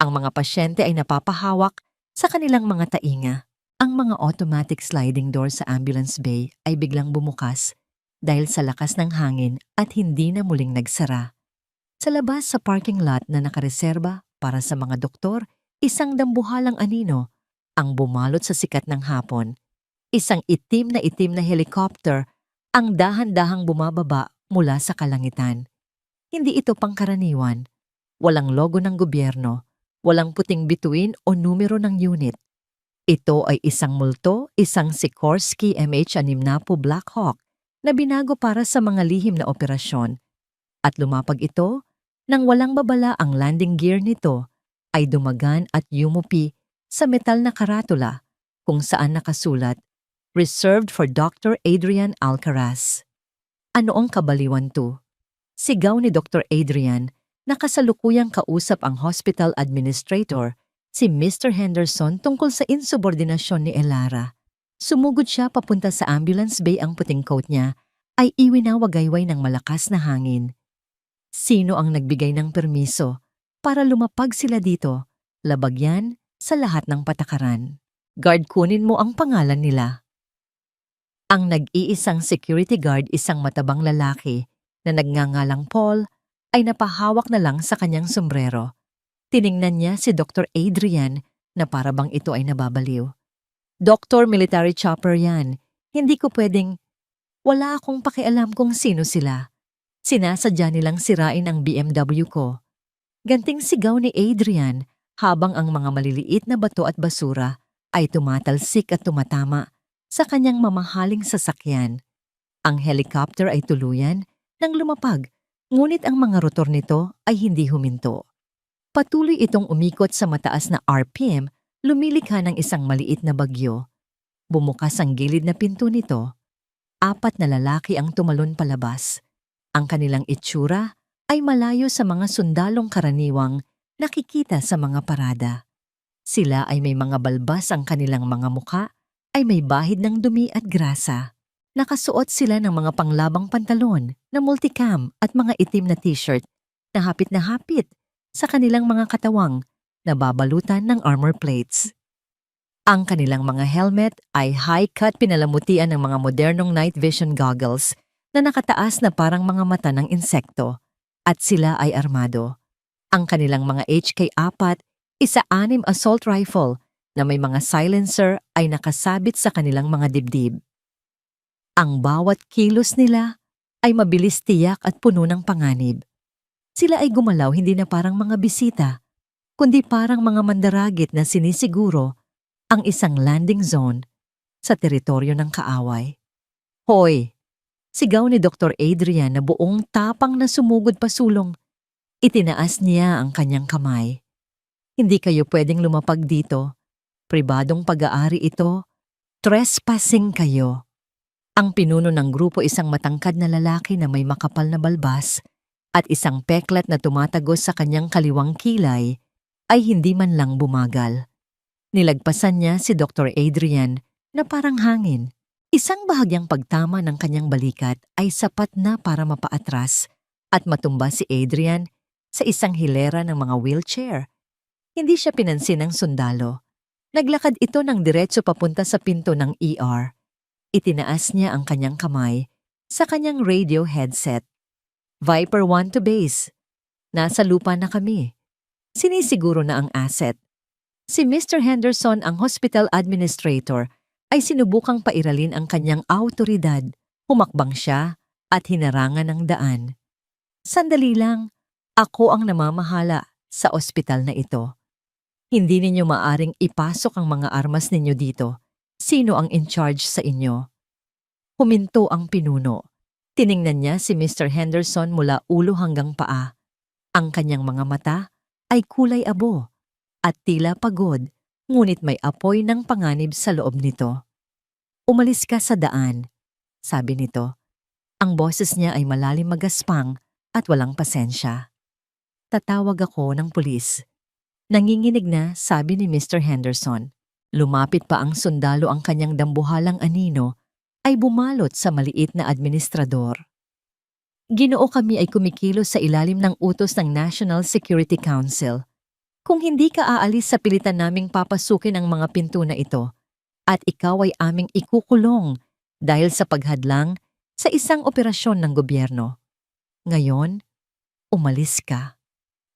Ang mga pasyente ay napapahawak sa kanilang mga tainga. Ang mga automatic sliding door sa ambulance bay ay biglang bumukas dahil sa lakas ng hangin at hindi na muling nagsara. Sa labas sa parking lot na nakareserba para sa mga doktor, isang dambuhalang anino ang bumalot sa sikat ng hapon. Isang itim na helicopter ang dahan-dahang bumababa mula sa kalangitan. Hindi ito pangkaraniwan. Walang logo ng gobyerno, walang puting bituin o numero ng unit. Ito ay isang multo, isang Sikorsky MH-60 Black Hawk na binago para sa mga lihim na operasyon. At lumapag ito nang walang babala. Ang landing gear nito ay dumagan at yumupi sa metal na karatula kung saan nakasulat, "Reserved for Dr. Adrian Alcaraz." Ano ang kabaliwan to? Sigaw ni Dr. Adrian na kasalukuyang kausap ang hospital administrator, si Mr. Henderson, tungkol sa insubordinasyon ni Elara. Sumugod siya papunta sa ambulance bay. Ang puting coat niya ay iwinawagayway ng malakas na hangin. Sino ang nagbigay ng permiso para lumapag sila dito? Labag yan sa lahat ng patakaran. Guard, kunin mo ang pangalan nila. Ang nag-iisang security guard, isang matabang lalaki na nagngangalang Paul, ay napahawak na lang sa kanyang sombrero. Tiningnan niya si Dr. Adrian na parabang ito ay nababaliw. Doktor, military chopper yan. Hindi ko pwedeng... Wala akong pakialam kung sino sila. Sinasadya nilang sirain ang BMW ko. Ganting sigaw ni Adrian habang ang mga maliliit na bato at basura ay tumatalsik at tumatama sa kanyang mamahaling sasakyan. Ang helicopter ay tuluyan nang lumapag, ngunit ang mga rotor nito ay hindi huminto. Patuloy itong umikot sa mataas na RPM, lumilikha ng isang maliit na bagyo. Bumukas ang gilid na pinto nito. 4 na lalaki ang tumalon palabas. Ang kanilang itsura ay malayo sa mga sundalong karaniwang nakikita sa mga parada. Sila ay may mga balbas, ang kanilang mga muka ay may bahid ng dumi at grasa. Nakasuot sila ng mga panglabang pantalon na multicam at mga itim na t-shirt na hapit sa kanilang mga katawang na babalutan ng armor plates. Ang kanilang mga helmet ay high-cut, pinalamutian ng mga modernong night vision goggles na nakataas na parang mga mata ng insekto, at sila ay armado. Ang kanilang mga HK4, 6 assault rifle na may mga silencer ay nakasabit sa kanilang mga dibdib. Ang bawat kilos nila ay mabilis, tiyak at puno ng panganib. Sila ay gumalaw hindi na parang mga bisita, kundi parang mga mandaragit na sinisiguro ang isang landing zone sa teritoryo ng kaaway. Hoy! Sigaw ni Dr. Adrian na buong tapang na sumugod pasulong. Itinaas niya ang kanyang kamay. Hindi kayo pwedeng lumapag dito. Pribadong pag-aari ito. Trespassing kayo. Ang pinuno ng grupo, isang matangkad na lalaki na may makapal na balbas at isang peklat na tumatagos sa kanyang kaliwang kilay, ay hindi man lang bumagal. Nilagpasan niya si Dr. Adrian na parang hangin. Isang bahagyang pagtama ng kanyang balikat ay sapat na para mapaatras at matumba si Adrian sa isang hilera ng mga wheelchair. Hindi siya pinansin ng sundalo. Naglakad ito ng diretso papunta sa pinto ng ER. Itinaas niya ang kanyang kamay sa kanyang radio headset. Viper 1 to base. Nasa lupa na kami. Sinisiguro na ang asset. Si Mr. Henderson, ang hospital administrator, ay sinubukang pairalin ang kanyang awtoridad. Humakbang siya at hinarangan ng daan. Sandali lang, ako ang namamahala sa ospital na ito. Hindi ninyo maaring ipasok ang mga armas ninyo dito. Sino ang in charge sa inyo? Huminto ang pinuno. Tiningnan niya si Mr. Henderson mula ulo hanggang paa. Ang kanyang mga mata ay kulay abo at tila pagod, ngunit may apoy ng panganib sa loob nito. Umalis ka sa daan, sabi nito. Ang boses niya ay malalim, magaspang at walang pasensya. Tatawag ako ng pulis. Nanginginig na, sabi ni Mr. Henderson. Lumapit pa ang sundalo, ang kanyang dambuhalang anino ay bumalot sa maliit na administrador. Ginoo, kami ay kumikilos sa ilalim ng utos ng National Security Council. Kung hindi ka aalis, sa pilitan naming papasukin ang mga pinto na ito at ikaw ay aming ikukulong dahil sa paghadlang sa isang operasyon ng gobyerno. Ngayon, umalis ka.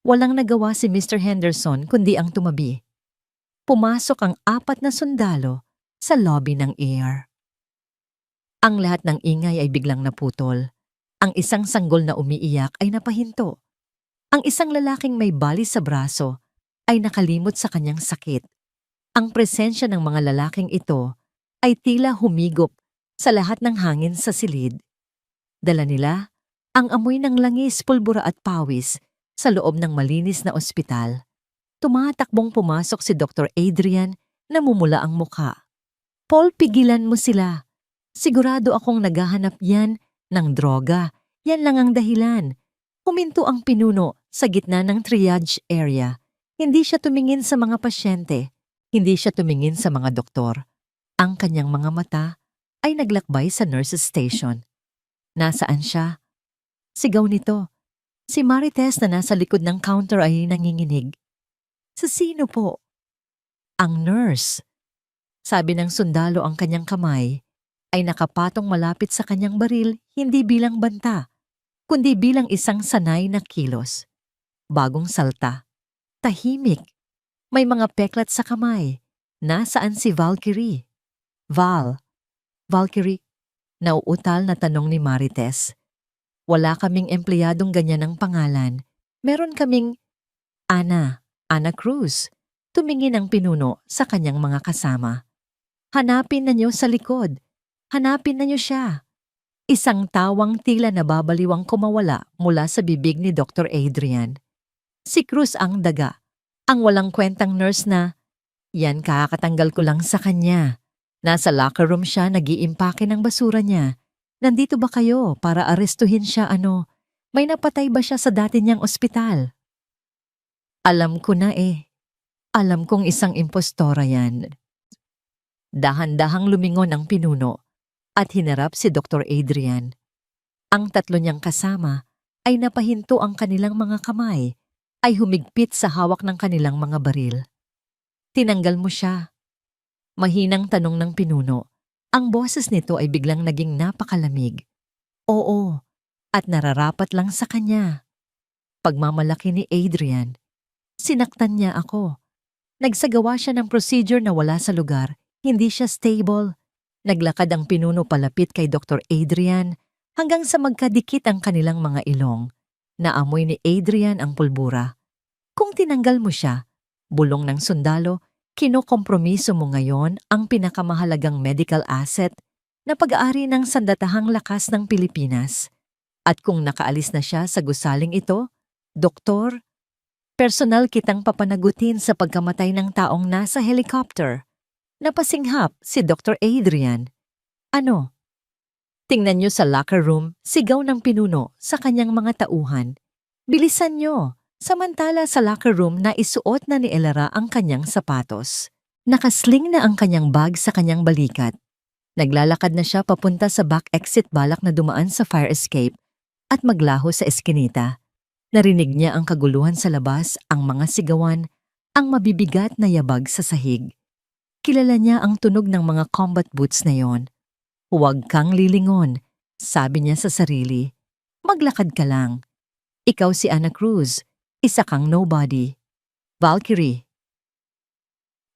Walang nagawa si Mr. Henderson kundi ang tumabi. Pumasok ang 4 na sundalo sa lobby ng ER. Ang lahat ng ingay ay biglang naputol. Ang isang sanggol na umiiyak ay napahinto. Ang isang lalaking may bali sa braso ay nakalimot sa kanyang sakit. Ang presensya ng mga lalaking ito ay tila humigop sa lahat ng hangin sa silid. Dala nila ang amoy ng langis, pulbura at pawis sa loob ng malinis na ospital. Tumatakbong pumasok si Dr. Adrian, namumula ang muka. Paul, pigilan mo sila. Sigurado akong naghahanap yan ng droga. Yan lang ang dahilan. Huminto ang pinuno sa gitna ng triage area. Hindi siya tumingin sa mga pasyente. Hindi siya tumingin sa mga doktor. Ang kanyang mga mata ay naglakbay sa nurse's station. Nasaan siya? Sigaw nito. Si Marites na nasa likod ng counter ay nanginginig. Sa sino po? Ang nurse. Sabi ng sundalo ang kanyang kamay ay nakapatong malapit sa kanyang baril hindi bilang banta, kundi bilang isang sanay na kilos. Bagong salta. Tahimik. May mga peklat sa kamay. Nasaan si Valkyrie? Valkyrie, nauutal na tanong ni Marites. Wala kaming empleyadong ganyan ang pangalan. Meron kaming Ana Cruz. Tumingin ang pinuno sa kanyang mga kasama. Hanapin na niyo sa likod. Hanapin na niyo siya. Isang tawang tila nababaliwang kumawala mula sa bibig ni Dr. Adrian. Si Cruz ang daga. Ang walang kwentang nurse na, yan kakatanggal ko lang sa kanya. Nasa locker room siya nag-iimpake ng basura niya. Nandito ba kayo para arestuhin siya may napatay ba siya sa dati niyang ospital? Alam ko na eh. Alam kong isang impostora yan. Dahan-dahang lumingon ang pinuno at hinarap si Dr. Adrian. Ang tatlo niyang kasama ay napahinto ang kanilang mga kamay ay humigpit sa hawak ng kanilang mga baril. Tinanggal mo siya. Mahinang tanong ng pinuno. Ang boses nito ay biglang naging napakalamig. Oo, at nararapat lang sa kanya. Pagmamalaki ni Adrian, sinaktan niya ako. Nagsagawa siya ng procedure na wala sa lugar. Hindi siya stable. Naglakad ang pinuno palapit kay Dr. Adrian hanggang sa magkadikit ang kanilang mga ilong. Naamoy ni Adrian ang pulbura. Kung tinanggal mo siya, bulong ng sundalo, kinokompromiso mo ngayon ang pinakamahalagang medical asset na pag-aari ng sandatahang lakas ng Pilipinas. At kung nakaalis na siya sa gusaling ito, doktor, personal kitang papanagutin sa pagkamatay ng taong nasa helicopter. Napasinghap si Dr. Adrian. Ano? Tingnan niyo sa locker room, sigaw ng pinuno sa kanyang mga tauhan. Bilisan niyo! Samantala sa locker room na isuot na ni Elara ang kanyang sapatos. Nakasling na ang kanyang bag sa kanyang balikat. Naglalakad na siya papunta sa back exit balak na dumaan sa fire escape at maglaho sa eskinita. Narinig niya ang kaguluhan sa labas, ang mga sigawan, ang mabibigat na yabag sa sahig. Kilala niya ang tunog ng mga combat boots na yon. Huwag kang lilingon, sabi niya sa sarili. Maglakad ka lang. Ikaw si Ana Cruz, isa kang nobody. Valkyrie.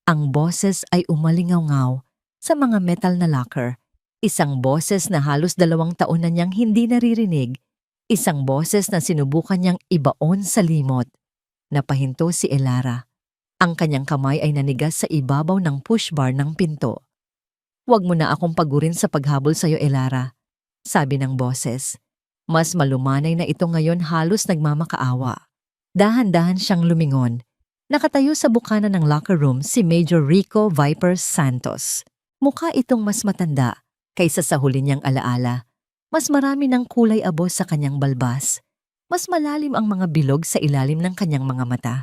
Ang boses ay umalingaw-ngaw sa mga metal na locker. Isang boses na halos 2 taon na niyang hindi naririnig. Isang boses na sinubukan niyang ibaon sa limot. Napahinto si Elara. Ang kanyang kamay ay nanigas sa ibabaw ng push bar ng pinto. Huwag mo na akong pagurin sa paghabol sa'yo, Elara, sabi ng boses. Mas malumanay na ito ngayon, halos nagmamakaawa. Dahan-dahan siyang lumingon. Nakatayo sa bukana ng locker room si Major Rico Viper Santos. Mukha itong mas matanda kaysa sa huli niyang alaala. Mas marami ng kulay abos sa kanyang balbas. Mas malalim ang mga bilog sa ilalim ng kanyang mga mata.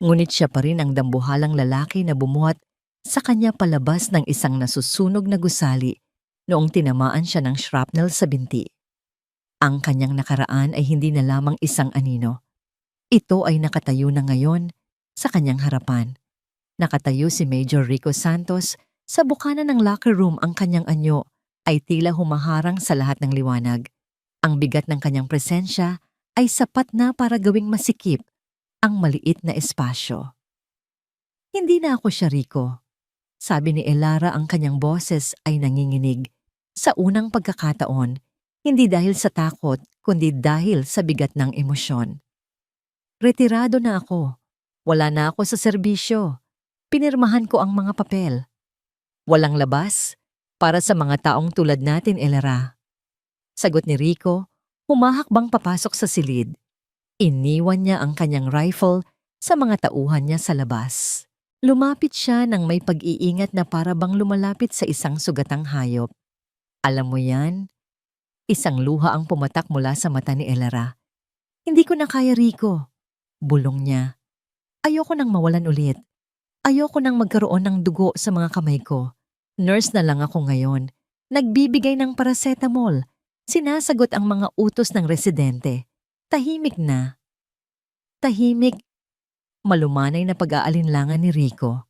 Ngunit siya pa rin ang dambuhalang lalaki na bumuhat sa kanya palabas ng isang nasusunog na gusali noong tinamaan siya ng shrapnel sa binti. Ang kanyang nakaraan ay hindi na lamang isang anino. Ito ay nakatayo na ngayon sa kanyang harapan. Nakatayo si Major Rico Santos sa bukana ng locker room. Ang kanyang anyo ay tila humaharang sa lahat ng liwanag. Ang bigat ng kanyang presensya ay sapat na para gawing masikip ang maliit na espasyo. Hindi na ako siya, Rico. Sabi ni Elara, ang kanyang boses ay nanginginig. Sa unang pagkakataon, hindi dahil sa takot, kundi dahil sa bigat ng emosyon. Retirado na ako. Wala na ako sa serbisyo. Pinirmahan ko ang mga papel. Walang labas para sa mga taong tulad natin, Elara. Sagot ni Rico, humahakbang papasok sa silid. Iniwan niya ang kanyang rifle sa mga tauhan niya sa labas. Lumapit siya ng may pag-iingat na para bang lumalapit sa isang sugatang hayop. Alam mo yan? Isang luha ang pumatak mula sa mata ni Elara. Hindi ko na kaya, Rico. Bulong niya. Ayoko nang mawalan ulit. Ayoko nang magkaroon ng dugo sa mga kamay ko. Nurse na lang ako ngayon. Nagbibigay ng paracetamol. Sinasagot ang mga utos ng residente. Tahimik na. Tahimik. Malumanay na pag-aalinlangan ni Rico.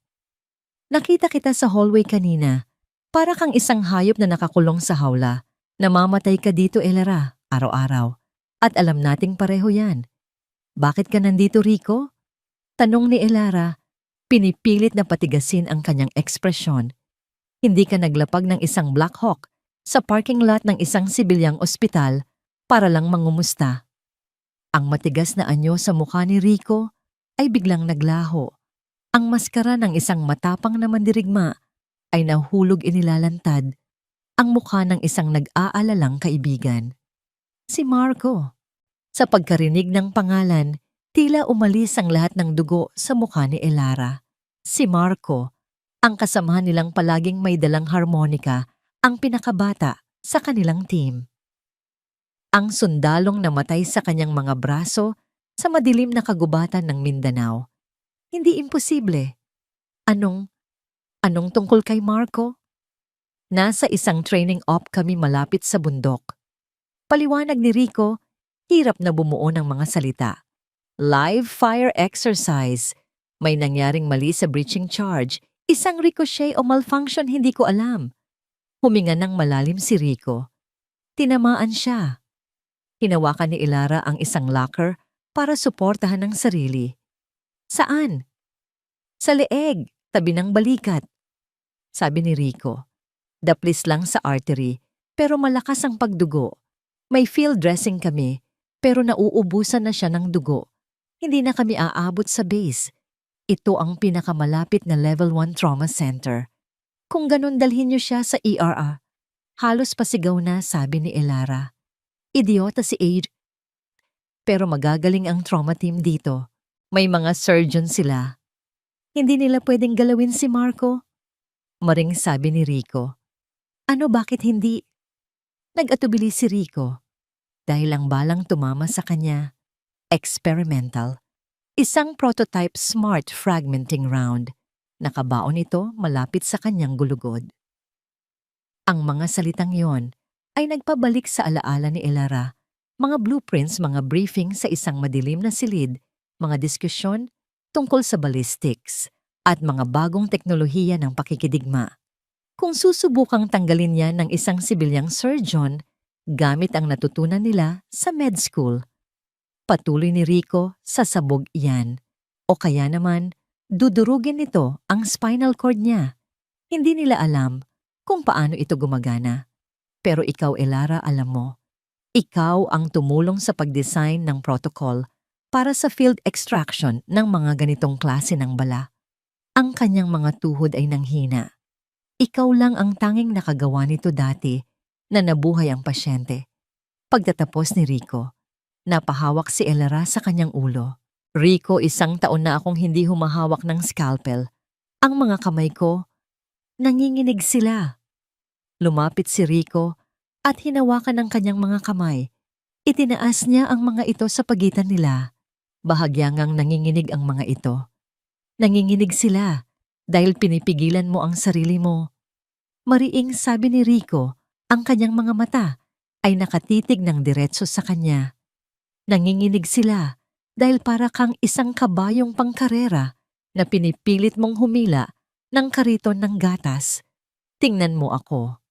Nakita kita sa hallway kanina. Para kang isang hayop na nakakulong sa hawla. Namamatay ka dito, Elara, araw-araw. At alam nating pareho yan. Bakit ka nandito, Rico? Tanong ni Elara. Pinipilit na patigasin ang kanyang ekspresyon. Hindi ka naglapag ng isang Black Hawk sa parking lot ng isang sibilyang ospital para lang mangumusta. Ang matigas na anyo sa mukha ni Rico ay biglang naglaho. Ang maskara ng isang matapang na mandirigma ay nahulog inilalantad ang mukha ng isang nag-aalalang kaibigan. Si Marco. Sa pagkarinig ng pangalan, tila umalis ang lahat ng dugo sa mukha ni Elara. Si Marco, ang kasamahan nilang palaging may dalang harmonika, ang pinakabata sa kanilang team. Ang sundalong namatay sa kanyang mga braso sa madilim na kagubatan ng Mindanao. Hindi imposible. Anong tungkol kay Marco? Nasa isang training op kami malapit sa bundok. Paliwanag ni Rico, hirap na bumuo ng mga salita. Live fire exercise. May nangyaring mali sa breaching charge. Isang ricochet o malfunction, hindi ko alam. Huminga ng malalim si Rico. Tinamaan siya. Hinawakan ni Elara ang isang locker para suportahan ang sarili. Saan? Sa leeg, tabi ng balikat. Sabi ni Rico. Daplis lang sa artery, pero malakas ang pagdugo. May field dressing kami, pero nauubusan na siya ng dugo. Hindi na kami aabot sa base. Ito ang pinakamalapit na level 1 trauma center. Kung ganun dalhin niyo siya sa ER. Halos pasigaw na, sabi ni Elara. Idiota si Ade. Pero magagaling ang trauma team dito. May mga surgeon sila. Hindi nila pwedeng galawin si Marco. Maring sabi ni Rico. Ano, bakit hindi? Nag-atubili si Rico. Dahil ang balang tumama sa kanya. Experimental. Isang prototype smart fragmenting round. Nakabaon ito malapit sa kanyang gulugod. Ang mga salitang yon ay nagpabalik sa alaala ni Elara. Mga blueprints, mga briefing sa isang madilim na silid, mga diskusyon tungkol sa ballistics, at mga bagong teknolohiya ng pakikidigma. Kung susubukang tanggalin niya ng isang sibilyang surgeon, gamit ang natutunan nila sa med school. Patuloy ni Rico, sasabog iyan. O kaya naman, dudurugin nito ang spinal cord niya. Hindi nila alam kung paano ito gumagana. Pero ikaw, Elara, alam mo. Ikaw ang tumulong sa pag-design ng protocol para sa field extraction ng mga ganitong klase ng bala. Ang kanyang mga tuhod ay nanghina. Ikaw lang ang tanging nakagawa nito dati na nabuhay ang pasyente. Pagtatapos ni Rico, napahawak si Elara sa kanyang ulo. Rico, 1 taon na akong hindi humahawak ng scalpel. Ang mga kamay ko, nanginginig sila. Lumapit si Rico at hinawakan ang kanyang mga kamay. Itinaas niya ang mga ito sa pagitan nila. Bahagyang nanginginig ang mga ito. Nanginginig sila dahil pinipigilan mo ang sarili mo. Mariing sabi ni Rico, ang kanyang mga mata ay nakatitig ng diretso sa kanya. Nanginginig sila dahil para kang isang kabayong pangkarera na pinipilit mong humila ng kariton ng gatas. Tingnan mo ako.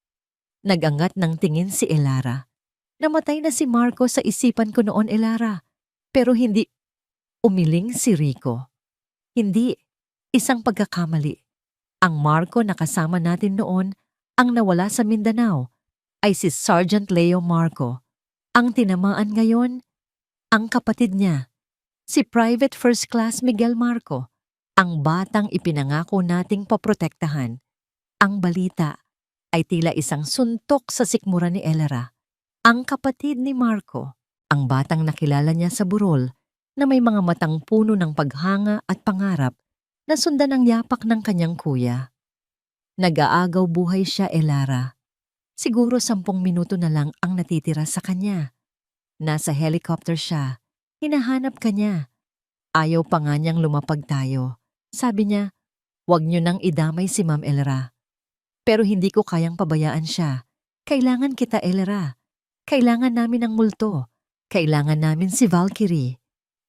Nagangat ng tingin si Elara. Namatay na si Marco sa isipan ko noon, Elara. Pero hindi. Umiling si Rico. Hindi. Isang pagkakamali. Ang Marco na kasama natin noon, ang nawala sa Mindanao, ay si Sergeant Leo Marco. Ang tinamaan ngayon, ang kapatid niya, si Private First Class Miguel Marco, ang batang ipinangako nating poprotektahan. Ang balita ay tila isang suntok sa sikmura ni Elara. Ang kapatid ni Marco, ang batang nakilala niya sa burol na may mga matang puno ng paghanga at pangarap na sundan ang yapak ng kanyang kuya. Nag-aagaw buhay siya, Elara. Siguro 10 minuto na lang ang natitira sa kanya. Nasa helicopter siya. Hinahanap ka niya. Ayaw pa nga niyang lumapag tayo. Sabi niya, "Huwag niyo nang idamay si Ma'am Elra." Pero hindi ko kayang pabayaan siya. Kailangan kita, Elra. Kailangan namin ng multo. Kailangan namin si Valkyrie.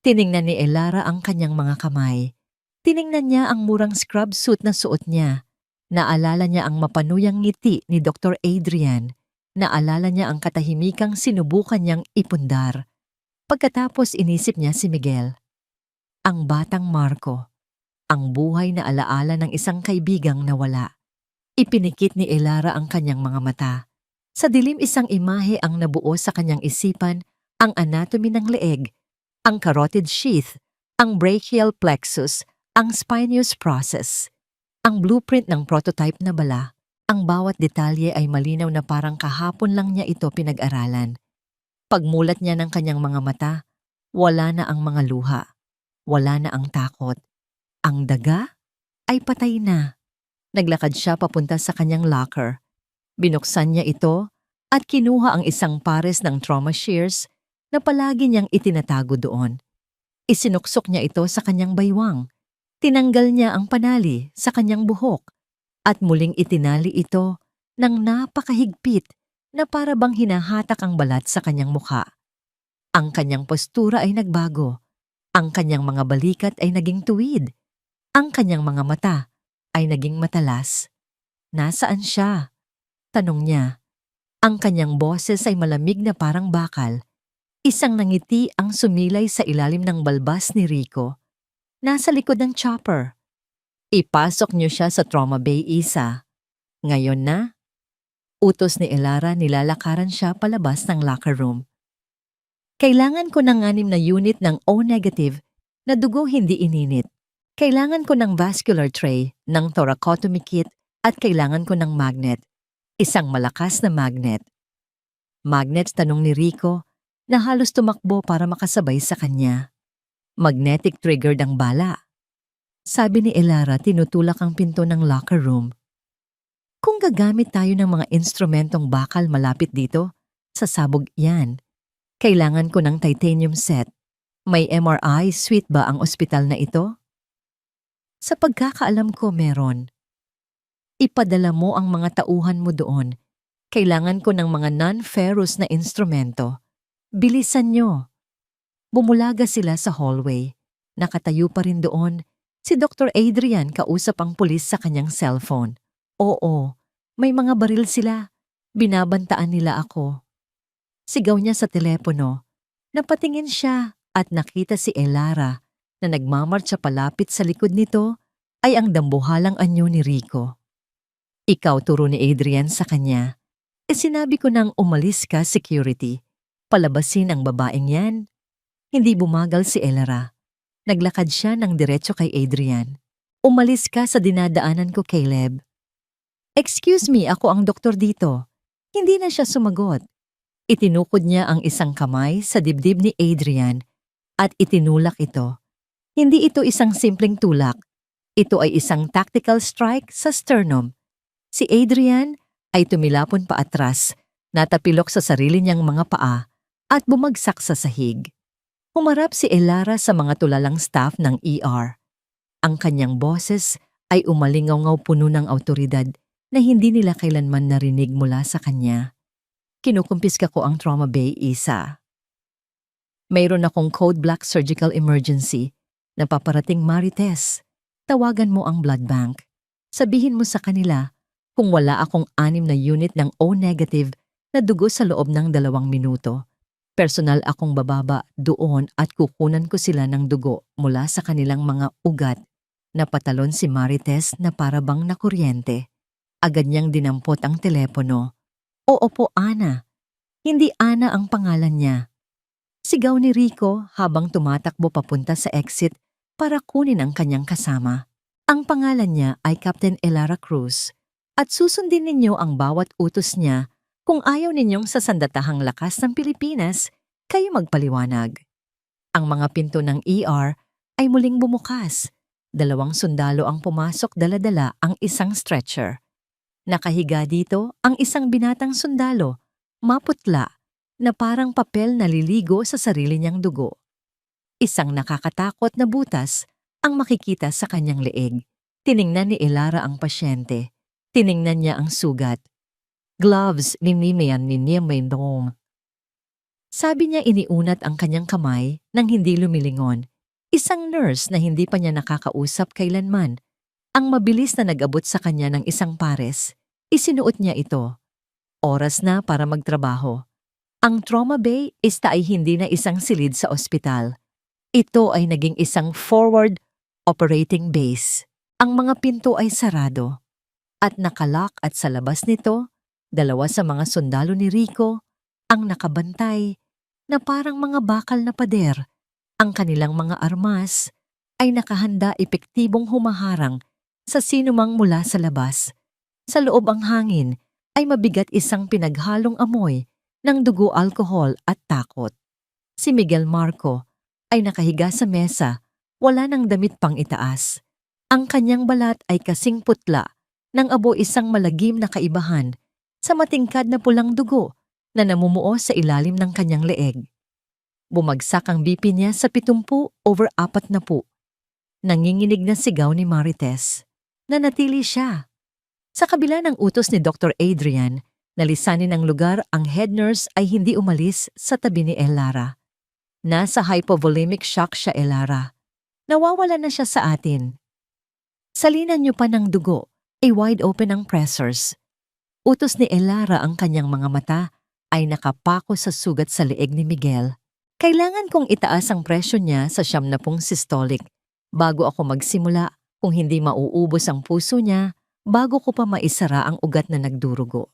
Tiningnan ni Elara ang kanyang mga kamay. Tiningnan niya ang murang scrub suit na suot niya. Naalala niya ang mapanuyang ngiti ni Dr. Adrian. Naalala niya ang katahimikang sinubukan niyang ipundar. Pagkatapos inisip niya si Miguel. Ang batang Marco. Ang buhay na alaala ng isang kaibigang nawala. Ipinikit ni Elara ang kanyang mga mata. Sa dilim isang imahe ang nabuo sa kanyang isipan, ang anatomy ng leeg, ang carotid sheath, ang brachial plexus, ang spinous process, ang blueprint ng prototype na bala. Ang bawat detalye ay malinaw na parang kahapon lang niya ito pinag-aralan. Pagmulat niya ng kanyang mga mata, wala na ang mga luha, wala na ang takot. Ang daga ay patay na. Naglakad siya papunta sa kanyang locker. Binuksan niya ito at kinuha ang isang pares ng trauma shears na palagi niyang itinatago doon. Isinuksok niya ito sa kanyang baywang. Tinanggal niya ang panali sa kanyang buhok at muling itinali ito ng napakahigpit na para bang hinahatak ang balat sa kanyang mukha. Ang kanyang postura ay nagbago. Ang kanyang mga balikat ay naging tuwid. Ang kanyang mga mata ay naging matalas. Nasaan siya? Tanong niya. Ang kanyang boses ay malamig na parang bakal. Isang nangiti ang sumilay sa ilalim ng balbas ni Rico. Nasa likod ng chopper. Ipasok niyo siya sa Trauma Bay, Isa. Ngayon na? Utos ni Elara, nilalakaran siya palabas ng locker room. Kailangan ko ng 6 na unit ng O-negative na dugo hindi ininit. Kailangan ko ng vascular tray, ng thoracotomy kit, at kailangan ko ng magnet. Isang malakas na magnet. Magnet, tanong ni Rico, na halos tumakbo para makasabay sa kanya. Magnetic triggered ang bala. Sabi ni Elara, tinutulak ang pinto ng locker room. Kung gagamit tayo ng mga instrumentong bakal malapit dito, sasabog yan. Kailangan ko ng titanium set. May MRI suite ba ang ospital na ito? Sa pagkakaalam ko, meron. Ipadala mo ang mga tauhan mo doon. Kailangan ko ng mga non-ferrous na instrumento. Bilisan nyo. Bumulaga sila sa hallway. Nakatayo pa rin doon. Si Dr. Adrian kausap ang pulis sa kanyang cellphone. Oo, may mga baril sila. Binabantaan nila ako. Sigaw niya sa telepono. Napatingin siya at nakita si Elara na nagmamartsa palapit sa likod nito ay ang dambuhalang anyo ni Rico. Ikaw, turo ni Adrian sa kanya. Sinabi ko nang umalis ka, security. Palabasin ang babaeng yan. Hindi bumagal si Elara. Naglakad siya ng diretso kay Adrian. Umalis ka sa dinadaanan ko, Caleb. Excuse me, ako ang doktor dito. Hindi na siya sumagot. Itinukod niya ang isang kamay sa dibdib ni Adrian at itinulak ito. Hindi ito isang simpleng tulak. Ito ay isang tactical strike sa sternum. Si Adrian ay tumilapon pa atras, natapilok sa sarili niyang mga paa at bumagsak sa sahig. Humarap si Elara sa mga tulalang staff ng ER. Ang kanyang boses ay umalingaw-ngaw puno ng awtoridad na hindi nila kailanman narinig mula sa kanya. Kinukumpiska ko ang Trauma Bay, Isa. Mayroon akong code black surgical emergency. Napaparating, Marites. Tawagan mo ang blood bank. Sabihin mo sa kanila kung wala akong 6 na unit ng O-negative na dugo sa loob ng 2 minuto. Personal akong bababa doon at kukunan ko sila ng dugo mula sa kanilang mga ugat. Napatalon si Marites na parabang nakuryente. Agad niyang dinampot ang telepono. Oo po, Ana. Hindi Ana ang pangalan niya. Sigaw ni Rico habang tumatakbo papunta sa exit para kunin ang kanyang kasama. Ang pangalan niya ay Captain Elara Cruz at susundin ninyo ang bawat utos niya. Kung ayaw ninyong sa sandatahang lakas ng Pilipinas, kayo magpaliwanag. Ang mga pinto ng ER ay muling bumukas. 2 sundalo ang pumasok, dala-dala ang isang stretcher. Nakahiga dito ang isang binatang sundalo, maputla, na parang papel na liligo sa sarili niyang dugo. Isang nakakatakot na butas ang makikita sa kanyang leeg. Tiningnan ni Elara ang pasyente. Tiningnan niya ang sugat. Gloves ni Nimian ni Niemendong. Sabi niya iniunat ang kanyang kamay nang hindi lumilingon. Isang nurse na hindi pa niya nakakausap kailanman. Ang mabilis na nag-abot sa kanya ng isang pares. Isinuot niya ito. Oras na para magtrabaho. Ang trauma bay ay hindi na isang silid sa ospital. Ito ay naging isang forward operating base. Ang mga pinto ay sarado. At nakalock at sa labas nito, dalawa sa mga sundalo ni Rico ang nakabantay na parang mga bakal na pader. Ang kanilang mga armas ay nakahanda epektibong humaharang sa sinumang mula sa labas. Sa loob ang hangin ay mabigat isang pinaghalong amoy ng dugo, alkohol at takot. Si Miguel Marco ay nakahiga sa mesa, wala nang damit pang itaas. Ang kanyang balat ay kasing putla nang abo isang malagim na kaibahan sa matingkad na pulang dugo na namumuo sa ilalim ng kanyang leeg. Bumagsak ang BP niya sa 70/40. Nanginginig na sigaw ni Marites. Nanatili siya. Sa kabila ng utos ni Dr. Adrian, nalisanin ng lugar, ang head nurse ay hindi umalis sa tabi ni Elara. Nasa hypovolemic shock siya, Elara. Nawawala na siya sa atin. Salinan niyo pa ng dugo, wide open ang pressors. Utos ni Elara, ang kanyang mga mata ay nakapako sa sugat sa leeg ni Miguel. Kailangan kong itaas ang presyo niya sa 70 systolic bago ako magsimula. Kung hindi mauubos ang puso niya, bago ko pa maisara ang ugat na nagdurugo.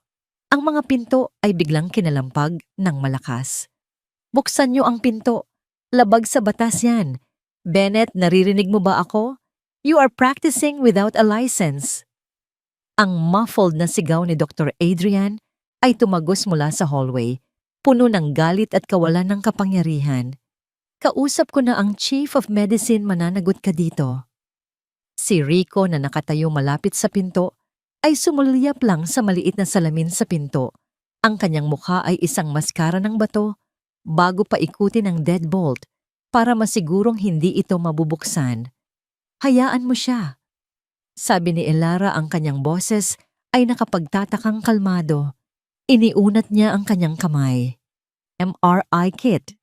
Ang mga pinto ay biglang kinalampag ng malakas. Buksan niyo ang pinto. Labag sa batas yan. Bennett, naririnig mo ba ako? You are practicing without a license. Ang muffled na sigaw ni Dr. Adrian ay tumagos mula sa hallway, puno ng galit at kawalan ng kapangyarihan. Kausap ko na ang Chief of Medicine, mananagot ka dito. Si Rico na nakatayo malapit sa pinto ay sumulyap lang sa maliit na salamin sa pinto. Ang kanyang mukha ay isang maskara ng bato bago pa ikutin ang deadbolt para masigurong hindi ito mabubuksan. Hayaan mo siya. Sabi ni Elara, ang kanyang boses ay nakapagtatakang kalmado. Iniunat niya ang kanyang kamay. MRI kit.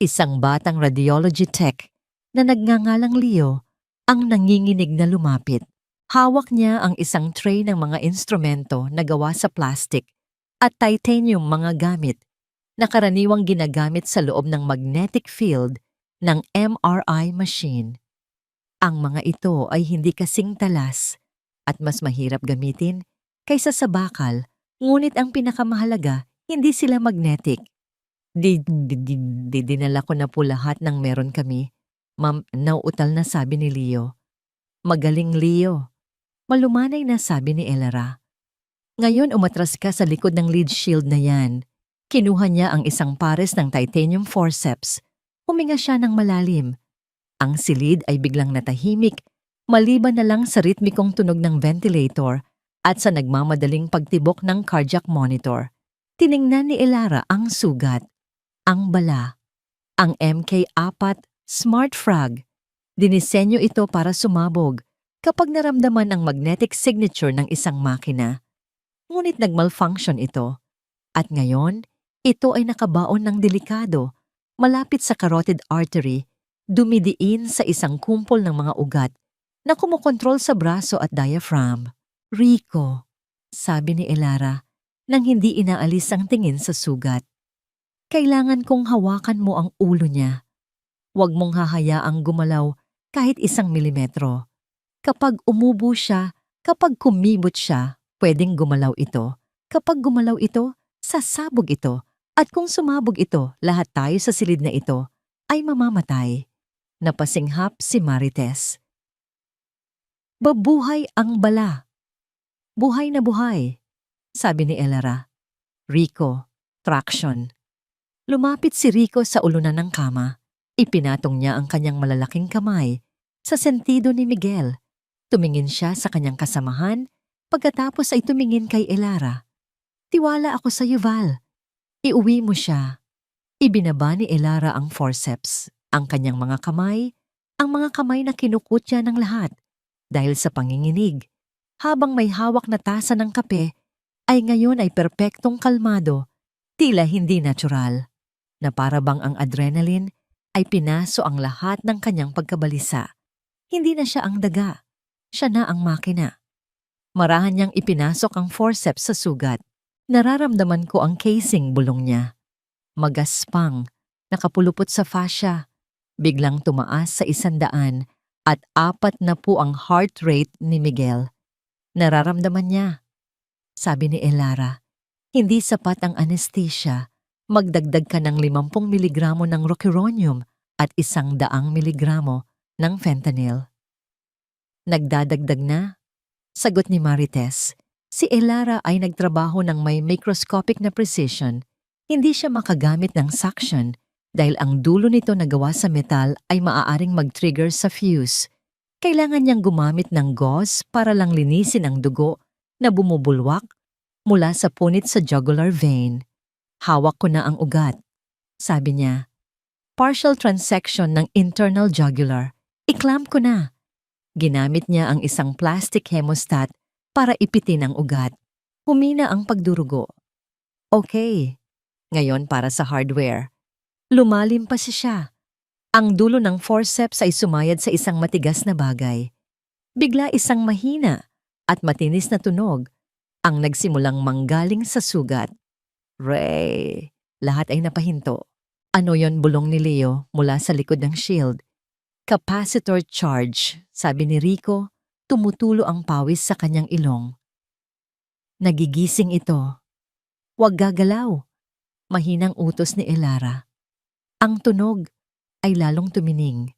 Isang batang radiology tech na nagngangalang Leo ang nanginginig na lumapit. Hawak niya ang isang tray ng mga instrumento na gawa sa plastic at titanium, mga gamit na karaniwang ginagamit sa loob ng magnetic field ng MRI machine. Ang mga ito ay hindi kasing talas at mas mahirap gamitin kaysa sa bakal, ngunit ang pinakamahalaga, hindi sila magnetic. Dinala ko na po lahat ng meron kami. Ma'am, nauutal na, sabi ni Leo. Magaling, Leo. Malumanay na, sabi ni Elara. Ngayon umatras ka sa likod ng lead shield na yan. Kinuha niya ang isang pares ng titanium forceps. Huminga siya ng malalim. Ang silid ay biglang natahimik, maliban na lang sa ritmikong tunog ng ventilator at sa nagmamadaling pagtibok ng cardiac monitor. Tiningnan ni Elara ang sugat, ang bala, ang MK4 Smart Frag. Dinisenyo ito para sumabog kapag naramdaman ang magnetic signature ng isang makina. Ngunit nagmalfunction ito. At ngayon, ito ay nakabaon ng delikado, malapit sa carotid artery, dumidiin sa isang kumpol ng mga ugat na kumukontrol sa braso at diaphragm. Rico, sabi ni Elara, nang hindi inaalis ang tingin sa sugat. Kailangan kong hawakan mo ang ulo niya. Huwag mong hahayaang gumalaw kahit 1 milimetro. Kapag umubo siya, kapag kumibot siya, pwedeng gumalaw ito. Kapag gumalaw ito, sasabog ito. At kung sumabog ito, lahat tayo sa silid na ito ay mamamatay. Napasinghap si Marites. Babuhay ang bala. Buhay na buhay, sabi ni Elara. Rico, traction. Lumapit si Rico sa ulunan ng kama. Ipinatong niya ang kanyang malalaking kamay sa sentido ni Miguel. Tumingin siya sa kanyang kasamahan, Pagkatapos ay tumingin kay Elara. Tiwala ako sa Val. Iuwi mo siya. Ibinaba ni Elara ang forceps, ang kanyang mga kamay, ang mga kamay na kinukutya ng lahat dahil sa panginginig. Habang may hawak na tasa ng kape, ay ngayon ay perpektong kalmado, tila hindi natural, na para bang ang adrenaline ay pinaso ang lahat ng kanyang pagkabalisa. Hindi na siya ang daga, siya na ang makina. Marahan niyang ipinasok ang forceps sa sugat. Nararamdaman ko ang casing bulong niya. Magaspang, nakapulupot sa fascia. Biglang tumaas sa 100 at 40 ang heart rate ni Miguel. Nararamdaman niya. Sabi ni Elara, hindi sapat ang anesthesia. Magdagdag ka ng 50 miligramo ng rocuronium at 100 miligramo ng fentanyl. Nagdadagdag na? Sagot ni Marites. Si Elara ay nagtrabaho ng may microscopic na precision. Hindi siya makagamit ng suction dahil ang dulo nito na gawa sa metal ay maaaring mag-trigger sa fuse. Kailangan niyang gumamit ng gauze para lang linisin ang dugo na bumubulwak mula sa punit sa jugular vein. Hawak ko na ang ugat. Sabi niya, partial transection ng internal jugular. I-clamp ko na. Ginamit niya ang isang plastic hemostat para ipitin ang ugat. Humina ang pagdurugo. Okay, ngayon para sa hardware. Lumalim pa siya. Ang dulo ng forceps ay sumayad sa isang matigas na bagay. Bigla isang mahina at matinis na tunog ang nagsimulang manggaling sa sugat. Ray! Lahat ay napahinto. Ano yon, bulong ni Leo mula sa likod ng shield. Capacitor charge, sabi ni Rico, tumutulo ang pawis sa kanyang ilong. Nagigising ito. Huwag gagalaw. Mahinang utos ni Elara. Ang tunog ay lalong tumining.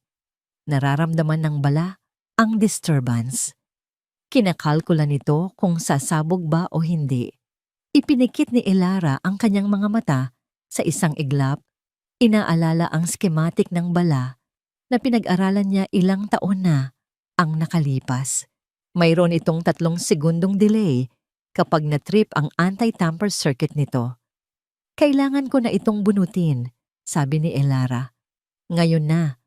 Nararamdaman ng bala ang disturbance. Kinakalkula nito kung sasabog ba o hindi. Ipinikit ni Elara ang kanyang mga mata sa isang iglap. Inaalala ang schematic ng bala na pinag-aralan niya ilang taon na ang nakalipas. Mayroon itong 3 segundong delay kapag na-trip ang anti-tamper circuit nito. Kailangan ko na itong bunutin, sabi ni Elara. Ngayon na,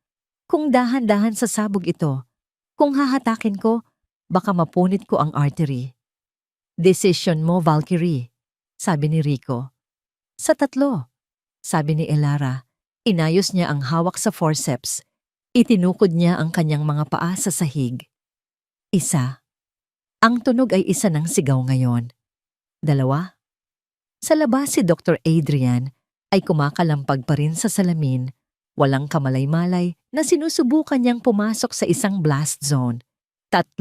kung dahan-dahan sasabog ito, kung hahatakin ko, baka mapunit ko ang artery. Decision mo, Valkyrie, sabi ni Rico. Sa 3, sabi ni Elara. Inayos niya ang hawak sa forceps. Itinukod niya ang kanyang mga paa sa sahig. 1. Ang tunog ay isa ng sigaw ngayon. 2. Sa labas si Dr. Adrian ay kumakalampag pa rin sa salamin, walang kamalay-malay na sinusubukan niyang pumasok sa isang blast zone. 3.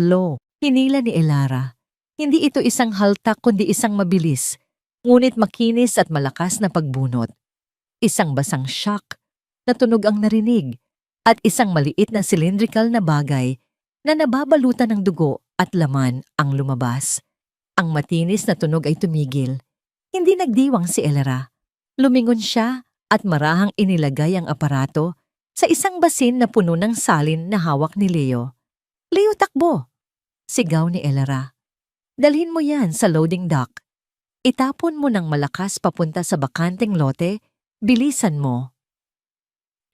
Hinila ni Elara. Hindi ito isang haltak kundi isang mabilis, ngunit makinis at malakas na pagbunot. Isang basang shock na tunog ang narinig at isang maliit na cylindrical na bagay na nababalutan ng dugo at laman ang lumabas. Ang matinis na tunog ay tumigil. Hindi nagdiwang si Elara. Lumingon siya at marahang inilagay ang aparato sa isang basin na puno ng salin na hawak ni Leo. Leo, takbo! Sigaw ni Elara. Dalhin mo yan sa loading dock. Itapon mo ng malakas papunta sa bakanteng lote, bilisan mo.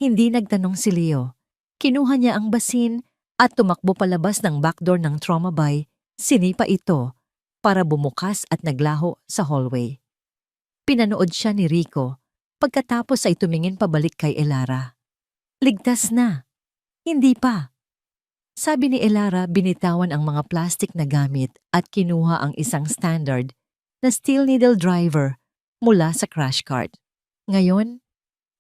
Hindi nagtanong si Leo. Kinuha niya ang basin at tumakbo palabas ng backdoor ng trauma bay, sinipa ito para bumukas at naglaho sa hallway. Pinanood siya ni Rico, pagkatapos ay tumingin pabalik kay Elara. Ligtas na. Hindi pa. Sabi ni Elara, binitawan ang mga plastic na gamit at kinuha ang isang standard na steel needle driver mula sa crash cart. Ngayon,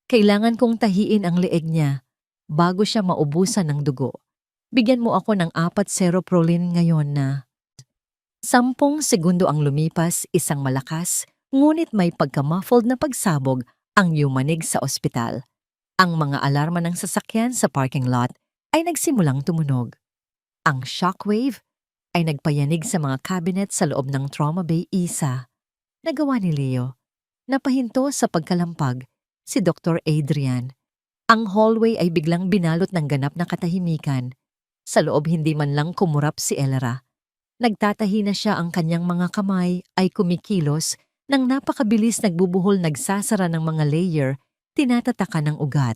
kailangan kong tahiin ang leeg niya bago siya maubusan ng dugo. Bigyan mo ako ng 4 seroprolin ngayon na. 10 segundo ang lumipas, isang malakas, ngunit may pagka-muffled na pagsabog ang yumanig sa ospital. Ang mga alarma ng sasakyan sa parking lot ay nagsimulang tumunog. Ang shockwave ay nagpayanig sa mga cabinet sa loob ng trauma bay isa. Nagawa ni Leo. Napahinto sa pagkalampag si Dr. Adrian. Ang hallway ay biglang binalot ng ganap na katahimikan. Sa loob hindi man lang kumurap si Elara. Nagtatahi na siya, ang kanyang mga kamay ay kumikilos nang napakabilis, nagbubuhol, nagsasara ng mga layer, tinatataka ng ugat.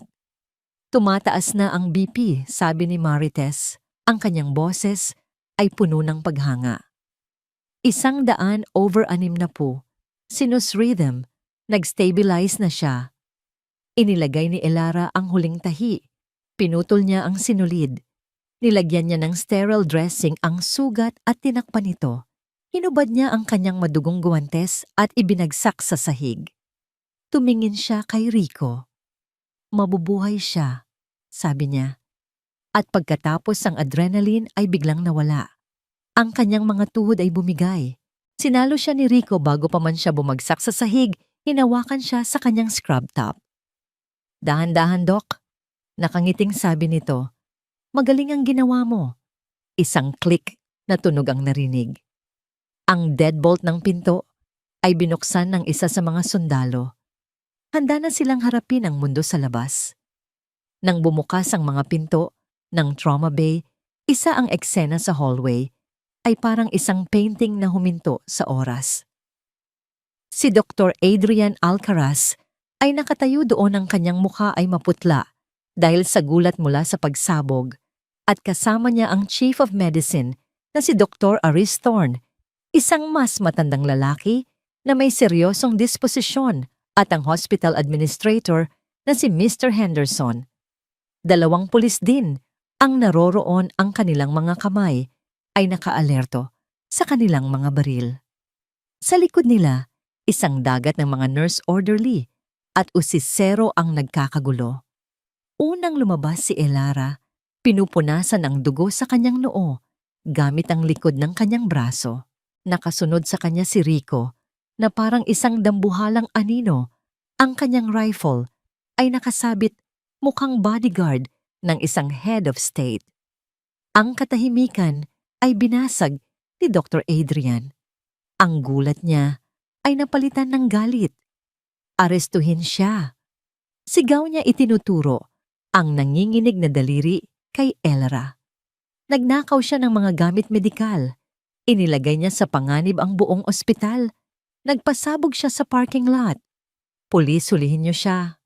Tumataas na ang BP, sabi ni Marites. Ang kanyang boses ay puno ng paghanga. 160, sinus rhythm, nag-stabilize na siya. Inilagay ni Elara ang huling tahi. Pinutol niya ang sinulid. Nilagyan niya ng sterile dressing ang sugat at tinakpan ito. Hinubad niya ang kanyang madugong guwantes at ibinagsak sa sahig. Tumingin siya kay Rico. Mabubuhay siya, sabi niya. At pagkatapos ang adrenaline ay biglang nawala. Ang kanyang mga tuhod ay bumigay. Sinalo siya ni Rico bago pa man siya bumagsak sa sahig, hinawakan siya sa kanyang scrub top. Dahan-dahan, Doc. Nakangiting sabi nito. Magaling ang ginawa mo. Isang click na tunog ang narinig. Ang deadbolt ng pinto ay binuksan ng isa sa mga sundalo. Handa na silang harapin ang mundo sa labas. Nang bumukas ang mga pinto ng trauma bay, isa ang eksena sa hallway ay parang isang painting na huminto sa oras. Si Dr. Adrian Alcaraz ay nakatayo doon, ang kanyang mukha ay maputla dahil sa gulat mula sa pagsabog, at kasama niya ang Chief of Medicine na si Dr. Aris Thorne, isang mas matandang lalaki na may seryosong disposisyon, at ang hospital administrator na si Mr. Henderson. 2 pulis din ang naroroon, ang kanilang mga kamay ay nakaalerto sa kanilang mga baril. Sa likod nila, isang dagat ng mga nurse orderly at usisero ang nagkakagulo. Unang lumabas si Elara, pinupunasan ang dugo sa kanyang noo gamit ang likod ng kanyang braso. Nakasunod sa kanya si Rico na parang isang dambuhalang anino. Ang kanyang rifle ay nakasabit, mukhang bodyguard ng isang head of state. Ang katahimikan ay binasag ni Dr. Adrian. Ang gulat niya ay napalitan ng galit. Arestuhin siya. Sigaw niya, itinuturo ang nanginginig na daliri kay Elara. Nagnakaw siya ng mga gamit medikal. Inilagay niya sa panganib ang buong ospital. Nagpasabog siya sa parking lot. Pulis, hulihin niyo siya.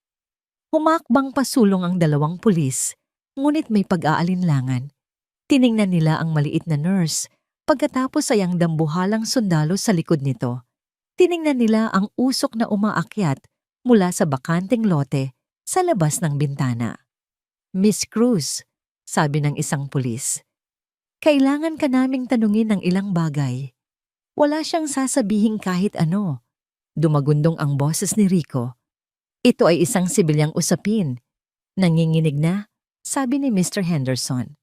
Humakbang pasulong ang 2 pulis, ngunit may pag-aalinlangan. Tiningnan nila ang maliit na nurse, pagkatapos ay ang dambuhalang sundalo sa likod nito. Tiningnan nila ang usok na umaakyat mula sa bakanting lote sa labas ng bintana. Miss Cruz, sabi ng isang pulis, kailangan ka naming tanungin ng ilang bagay. Wala siyang sasabihin kahit ano. Dumagundong ang boses ni Rico. Ito ay isang sibilyang usapin. Nanginginig na, sabi ni Mr. Henderson.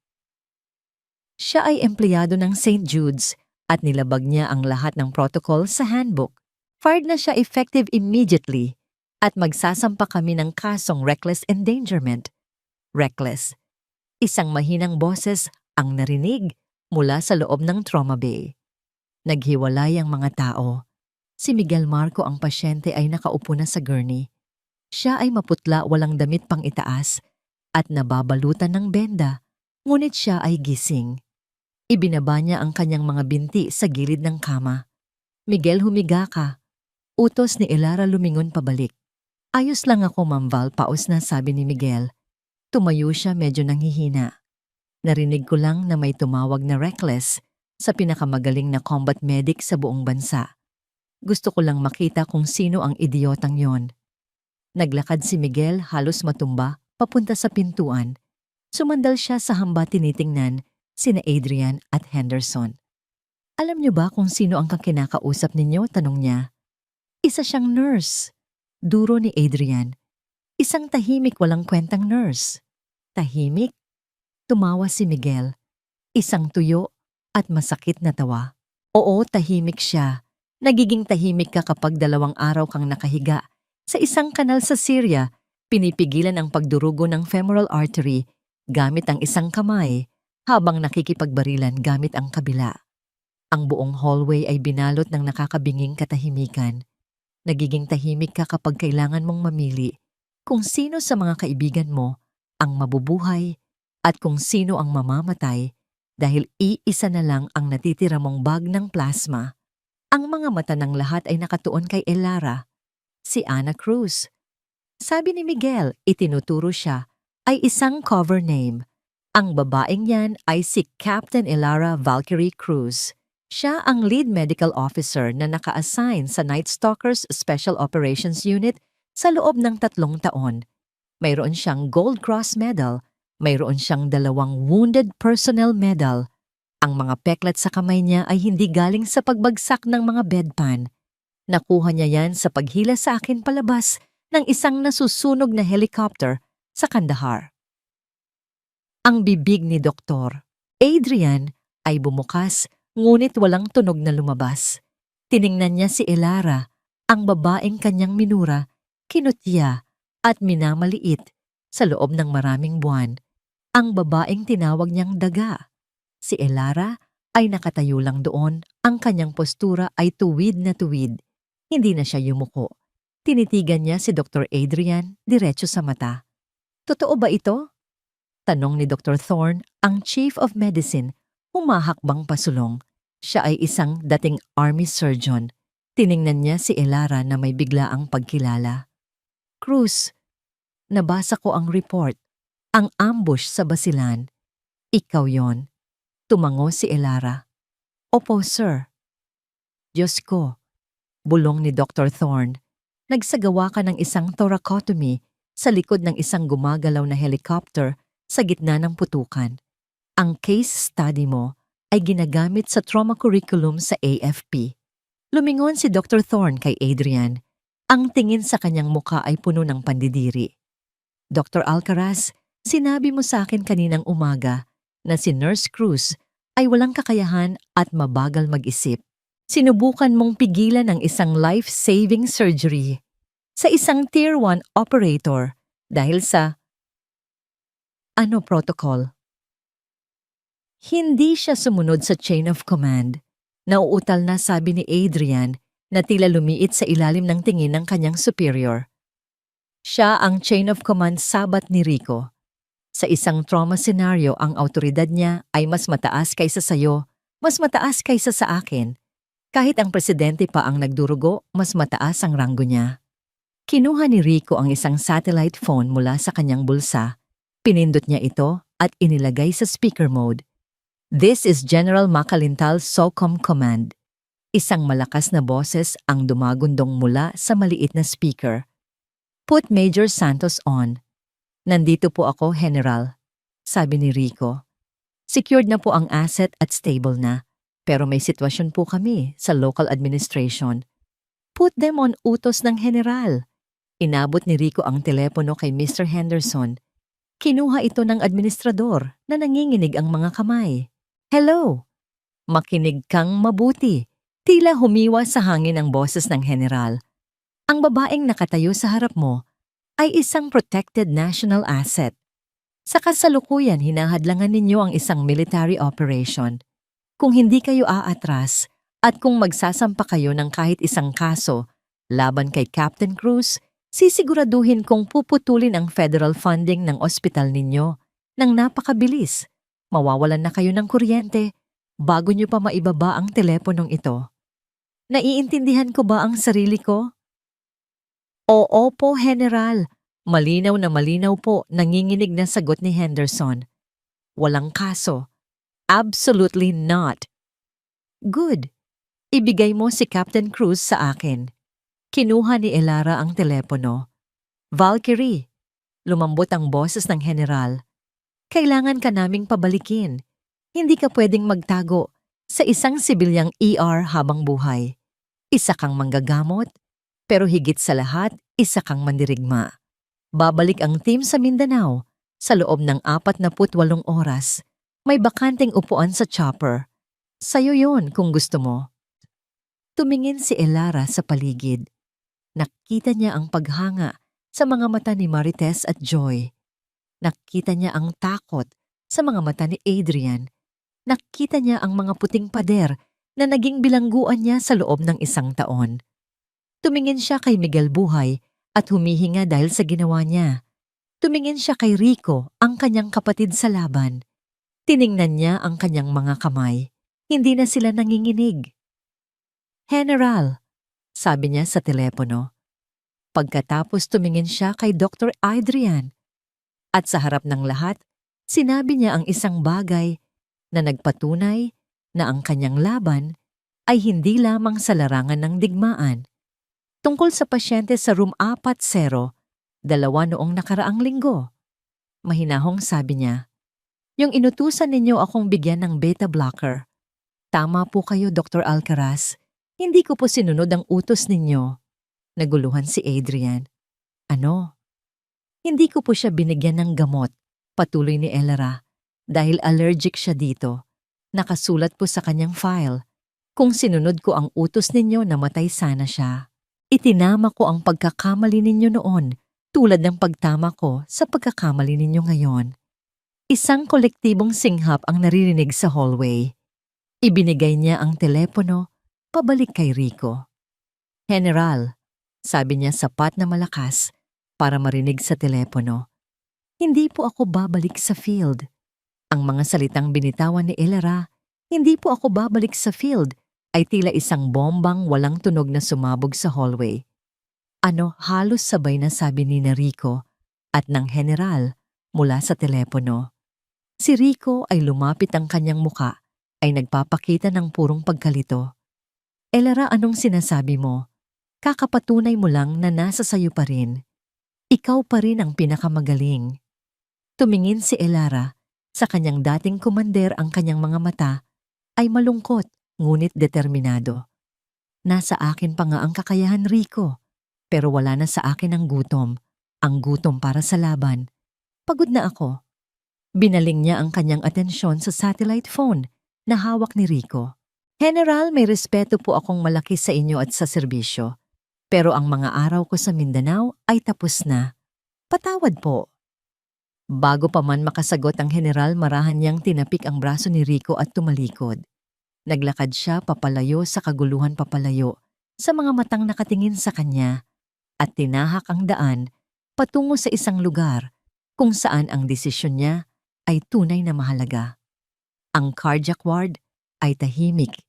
Siya ay empleyado ng St. Jude's at nilabag niya ang lahat ng protocol sa handbook. Fired na siya effective immediately at magsasampa kami ng kasong reckless endangerment. Reckless. Isang mahinang boses ang narinig mula sa loob ng trauma bay. Naghiwalay ang mga tao. Si Miguel Marco, ang pasyente, ay nakaupo na sa gurney. Siya ay maputla, walang damit pang itaas at nababalutan ng benda, ngunit siya ay gising. Ibinaba niya ang kanyang mga binti sa gilid ng kama. Miguel, humiga ka. Utos ni Elara, lumingon pabalik. Ayos lang ako, Ma'am Val, paos na, sabi ni Miguel. Tumayo siya, medyo nanghihina. Narinig ko lang na may tumawag na reckless sa pinakamagaling na combat medic sa buong bansa. Gusto ko lang makita kung sino ang idiotang yon. Naglakad si Miguel, halos matumba, papunta sa pintuan. Sumandal siya sa hamba, tinitingnan sina Adrian at Henderson. Alam niyo ba kung sino ang kinakausap ninyo? Tanong niya. Isa siyang nurse. Duro ni Adrian. Isang tahimik, walang kwentang nurse. Tahimik? Tumawa si Miguel. Isang tuyo at masakit na tawa. Oo, tahimik siya. Nagiging tahimik ka kapag 2 araw kang nakahiga sa isang kanal sa Syria, pinipigilan ang pagdurugo ng femoral artery gamit ang isang kamay habang nakikipagbarilan gamit ang kabila. Ang buong hallway ay binalot ng nakakabinging katahimikan. Nagiging tahimik ka kapag kailangan mong mamili kung sino sa mga kaibigan mo ang mabubuhay at kung sino ang mamamatay dahil iisa na lang ang natitira mong bag ng plasma. Ang mga mata ng lahat ay nakatuon kay Elara, si Ana Cruz. Sabi ni Miguel, itinuturo siya, ay isang cover name. Ang babaeng yan ay si Captain Elara Valkyrie Cruz. Siya ang lead medical officer na naka-assign sa Night Stalkers Special Operations Unit sa loob ng 3 taon. Mayroon siyang Gold Cross Medal, mayroon siyang 2 Wounded Personnel Medal. Ang mga peklat sa kamay niya ay hindi galing sa pagbagsak ng mga bedpan. Nakuha niya yan sa paghila sa akin palabas ng isang nasusunog na helicopter sa Kandahar. Ang bibig ni Dr. Adrian ay bumukas ngunit walang tunog na lumabas. Tiningnan niya si Elara, ang babaeng kanyang minura, kinutya at minamaliit sa loob ng maraming buwan. Ang babaeng tinawag niyang daga. Si Elara ay nakatayo lang doon, ang kanyang postura ay tuwid na tuwid. Hindi na siya yumuko. Tinitigan niya si Dr. Adrian diretso sa mata. Totoo ba ito? Tanong ni Dr. Thorne, ang Chief of Medicine, humahakbang pasulong. Siya ay isang dating army surgeon. Tiningnan niya si Elara na may biglaang pagkilala. Cruz, nabasa ko ang report. Ang ambush sa Basilan. Ikaw yon. Tumango si Elara. Opo, sir. Diyos ko, bulong ni Dr. Thorne. Nagsagawa ka ng isang thoracotomy sa likod ng isang gumagalaw na helicopter sa gitna ng putukan. Ang case study mo ay ginagamit sa trauma curriculum sa AFP. Lumingon si Dr. Thorne kay Adrian. Ang tingin sa kanyang muka ay puno ng pandidiri. Dr. Alcaraz, sinabi mo sa akin kaninang umaga na si Nurse Cruz ay walang kakayahan at mabagal mag-isip. Sinubukan mong pigilan ang isang life-saving surgery sa isang Tier 1 operator dahil sa protocol. Hindi siya sumunod sa chain of command. Nauutal na sabi ni Adrian na tila lumiit sa ilalim ng tingin ng kanyang superior. Siya ang chain of command sabat ni Rico. Sa isang trauma scenario, ang autoridad niya ay mas mataas kaysa sayo, mas mataas kaysa sa akin. Kahit ang presidente pa ang nagdurugo, mas mataas ang ranggo niya. Kinuha ni Rico ang isang satellite phone mula sa kanyang bulsa. Pinindot niya ito at inilagay sa speaker mode. This is General Macalintal SOCOM Command. Isang malakas na boses ang dumagundong mula sa maliit na speaker. Put Major Santos on. Nandito po ako, General, sabi ni Rico. Secured na po ang asset at stable na. Pero may sitwasyon po kami sa local administration. Put them on utos ng General. Inabot ni Rico ang telepono kay Mr. Henderson. Kinuha ito ng administrador na nanginginig ang mga kamay. Hello! Makinig kang mabuti. Tila humiwa sa hangin ang boses ng General. Ang babaeng nakatayo sa harap mo ay isang protected national asset. Sa kasalukuyan, hinahadlangan ninyo ang isang military operation. Kung hindi kayo aatras at kung magsasampa kayo ng kahit isang kaso laban kay Captain Cruz, sisiguraduhin kong puputulin ang federal funding ng ospital ninyo nang napakabilis. Mawawalan na kayo ng kuryente bago nyo pa maibaba ang teleponong ito. Naiintindihan ko ba ang sarili ko? Oo po, General. Malinaw na malinaw po, nanginginig na sagot ni Henderson. Walang kaso. Absolutely not. Good. Ibigay mo si Captain Cruz sa akin. Kinuha ni Elara ang telepono. Valkyrie, lumambot ang boses ng General. Kailangan ka naming pabalikin. Hindi ka pwedeng magtago sa isang sibilyang ER habang buhay. Isa kang manggagamot, pero higit sa lahat, isa kang mandirigma. Babalik ang team sa Mindanao sa loob ng 48 oras. May bakanteng upuan sa chopper. Sa'yo yon kung gusto mo. Tumingin si Elara sa paligid. Nakita niya ang paghanga sa mga mata ni Marites at Joy. Nakita niya ang takot sa mga mata ni Adrian. Nakita niya ang mga puting pader na naging bilangguan niya sa loob ng 1 taon. Tumingin siya kay Miguel Buhay at humihinga dahil sa ginawa niya. Tumingin siya kay Rico, ang kanyang kapatid sa laban. Tiningnan niya ang kanyang mga kamay. Hindi na sila nanginginig. "General," sabi niya sa telepono. Pagkatapos tumingin siya kay Dr. Adrian. At sa harap ng lahat, sinabi niya ang isang bagay na nagpatunay na ang kanyang laban ay hindi lamang sa larangan ng digmaan. Tungkol sa pasyente sa room 40, 2 noong nakaraang linggo. Mahinahong sabi niya, "Yung inutusan ninyo akong bigyan ng beta blocker. Tama po kayo, Dr. Alcaraz. Hindi ko po sinunod ang utos ninyo." Naguluhan si Adrian. "Ano?" "Hindi ko po siya binigyan ng gamot," patuloy ni Elara, "dahil allergic siya dito. Nakasulat po sa kanyang file. Kung sinunod ko ang utos ninyo, namatay sana siya. Itinama ko ang pagkakamali ninyo noon, tulad ng pagtama ko sa pagkakamali ninyo ngayon." Isang kolektibong singhap ang naririnig sa hallway. Ibinigay niya ang telepono pabalik kay Rico. "General," sabi niya sapat na malakas para marinig sa telepono, "hindi po ako babalik sa field." Ang mga salitang binitawan ni Elara, "Hindi po ako babalik sa field," ay tila isang bombang walang tunog na sumabog sa hallway. Halos sabay na sabi ni Rico at ng general mula sa telepono. Si Rico ay lumapit, ang kanyang muka ay nagpapakita ng purong pagkalito. "Elara, anong sinasabi mo? Kakapatunay mo lang na nasa sayo pa rin. Ikaw pa rin ang pinakamagaling." Tumingin si Elara sa kanyang dating kumander, ang kanyang mga mata ay malungkot ngunit determinado. "Nasa akin pa nga ang kakayahan, Rico, pero wala na sa akin ang gutom para sa laban. Pagod na ako." Binaling niya ang kanyang atensyon sa satellite phone na hawak ni Rico. "General, may respeto po akong malaki sa inyo at sa serbisyo, pero ang mga araw ko sa Mindanao ay tapos na. Patawad po." Bago pa man makasagot ang general, marahan niyang tinapik ang braso ni Rico at tumalikod. Naglakad siya papalayo sa kaguluhan, papalayo sa mga matang nakatingin sa kanya, at tinahak ang daan patungo sa isang lugar kung saan ang desisyon niya ay tunay na mahalaga. Ang cardiac ward ay tahimik,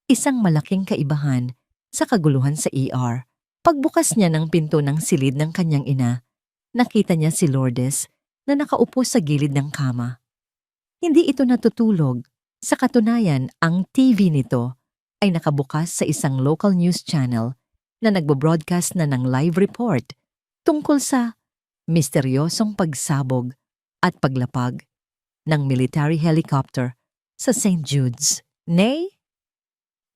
isang malaking kaibahan sa kaguluhan sa ER. Pagbukas niya ng pinto ng silid ng kanyang ina, nakita niya si Lourdes na nakaupo sa gilid ng kama. Hindi ito natutulog. Sa katunayan, ang TV nito ay nakabukas sa isang local news channel na nagbo-broadcast na ng live report tungkol sa misteryosong pagsabog at paglapag ng military helicopter sa St. Jude's. Nay?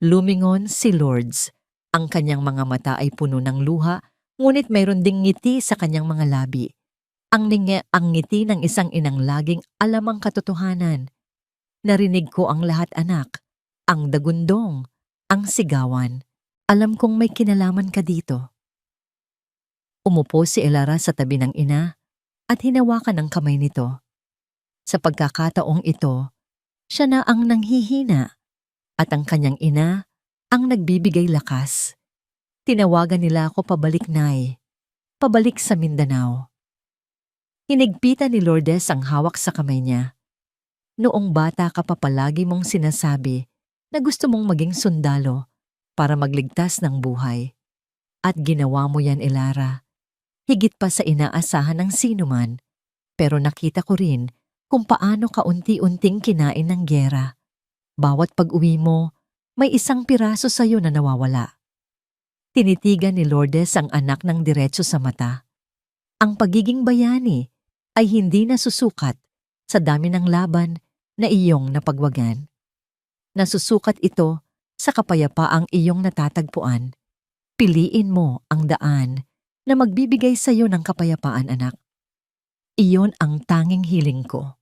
Lumingon si Lourdes. Ang kanyang mga mata ay puno ng luha, ngunit mayroon ding ngiti sa kanyang mga labi. Ang ngiti ng isang inang laging alam ang katotohanan. "Narinig ko ang lahat, anak. Ang dagundong, ang sigawan. Alam kong may kinalaman ka dito." Umupo si Elara sa tabi ng ina at hinawakan ang kamay nito. Sa pagkakataong ito, siya na ang nanghihina at ang kanyang ina ang nagbibigay lakas. "Tinawagan nila ako pabalik, Nay. Pabalik sa Mindanao." Hinigpitan ni Lourdes ang hawak sa kamay niya. "Noong bata ka pa, palagi mong sinasabi na gusto mong maging sundalo para magligtas ng buhay. At ginawa mo yan, Elara. Higit pa sa inaasahan ng sinuman. Pero nakita ko rin kung paano ka unti-unting kinain ng giyera. Bawat pag-uwi mo, may isang piraso sa'yo na nawawala." Tinitigan ni Lourdes ang anak ng diretso sa mata. Ang pagiging bayani ay hindi nasusukat sa dami ng laban na iyong napagwagan. Nasusukat ito sa kapayapaang iyong natatagpuan. Piliin mo ang daan na magbibigay sa iyo ng kapayapaan, anak. Iyon ang tanging hiling ko.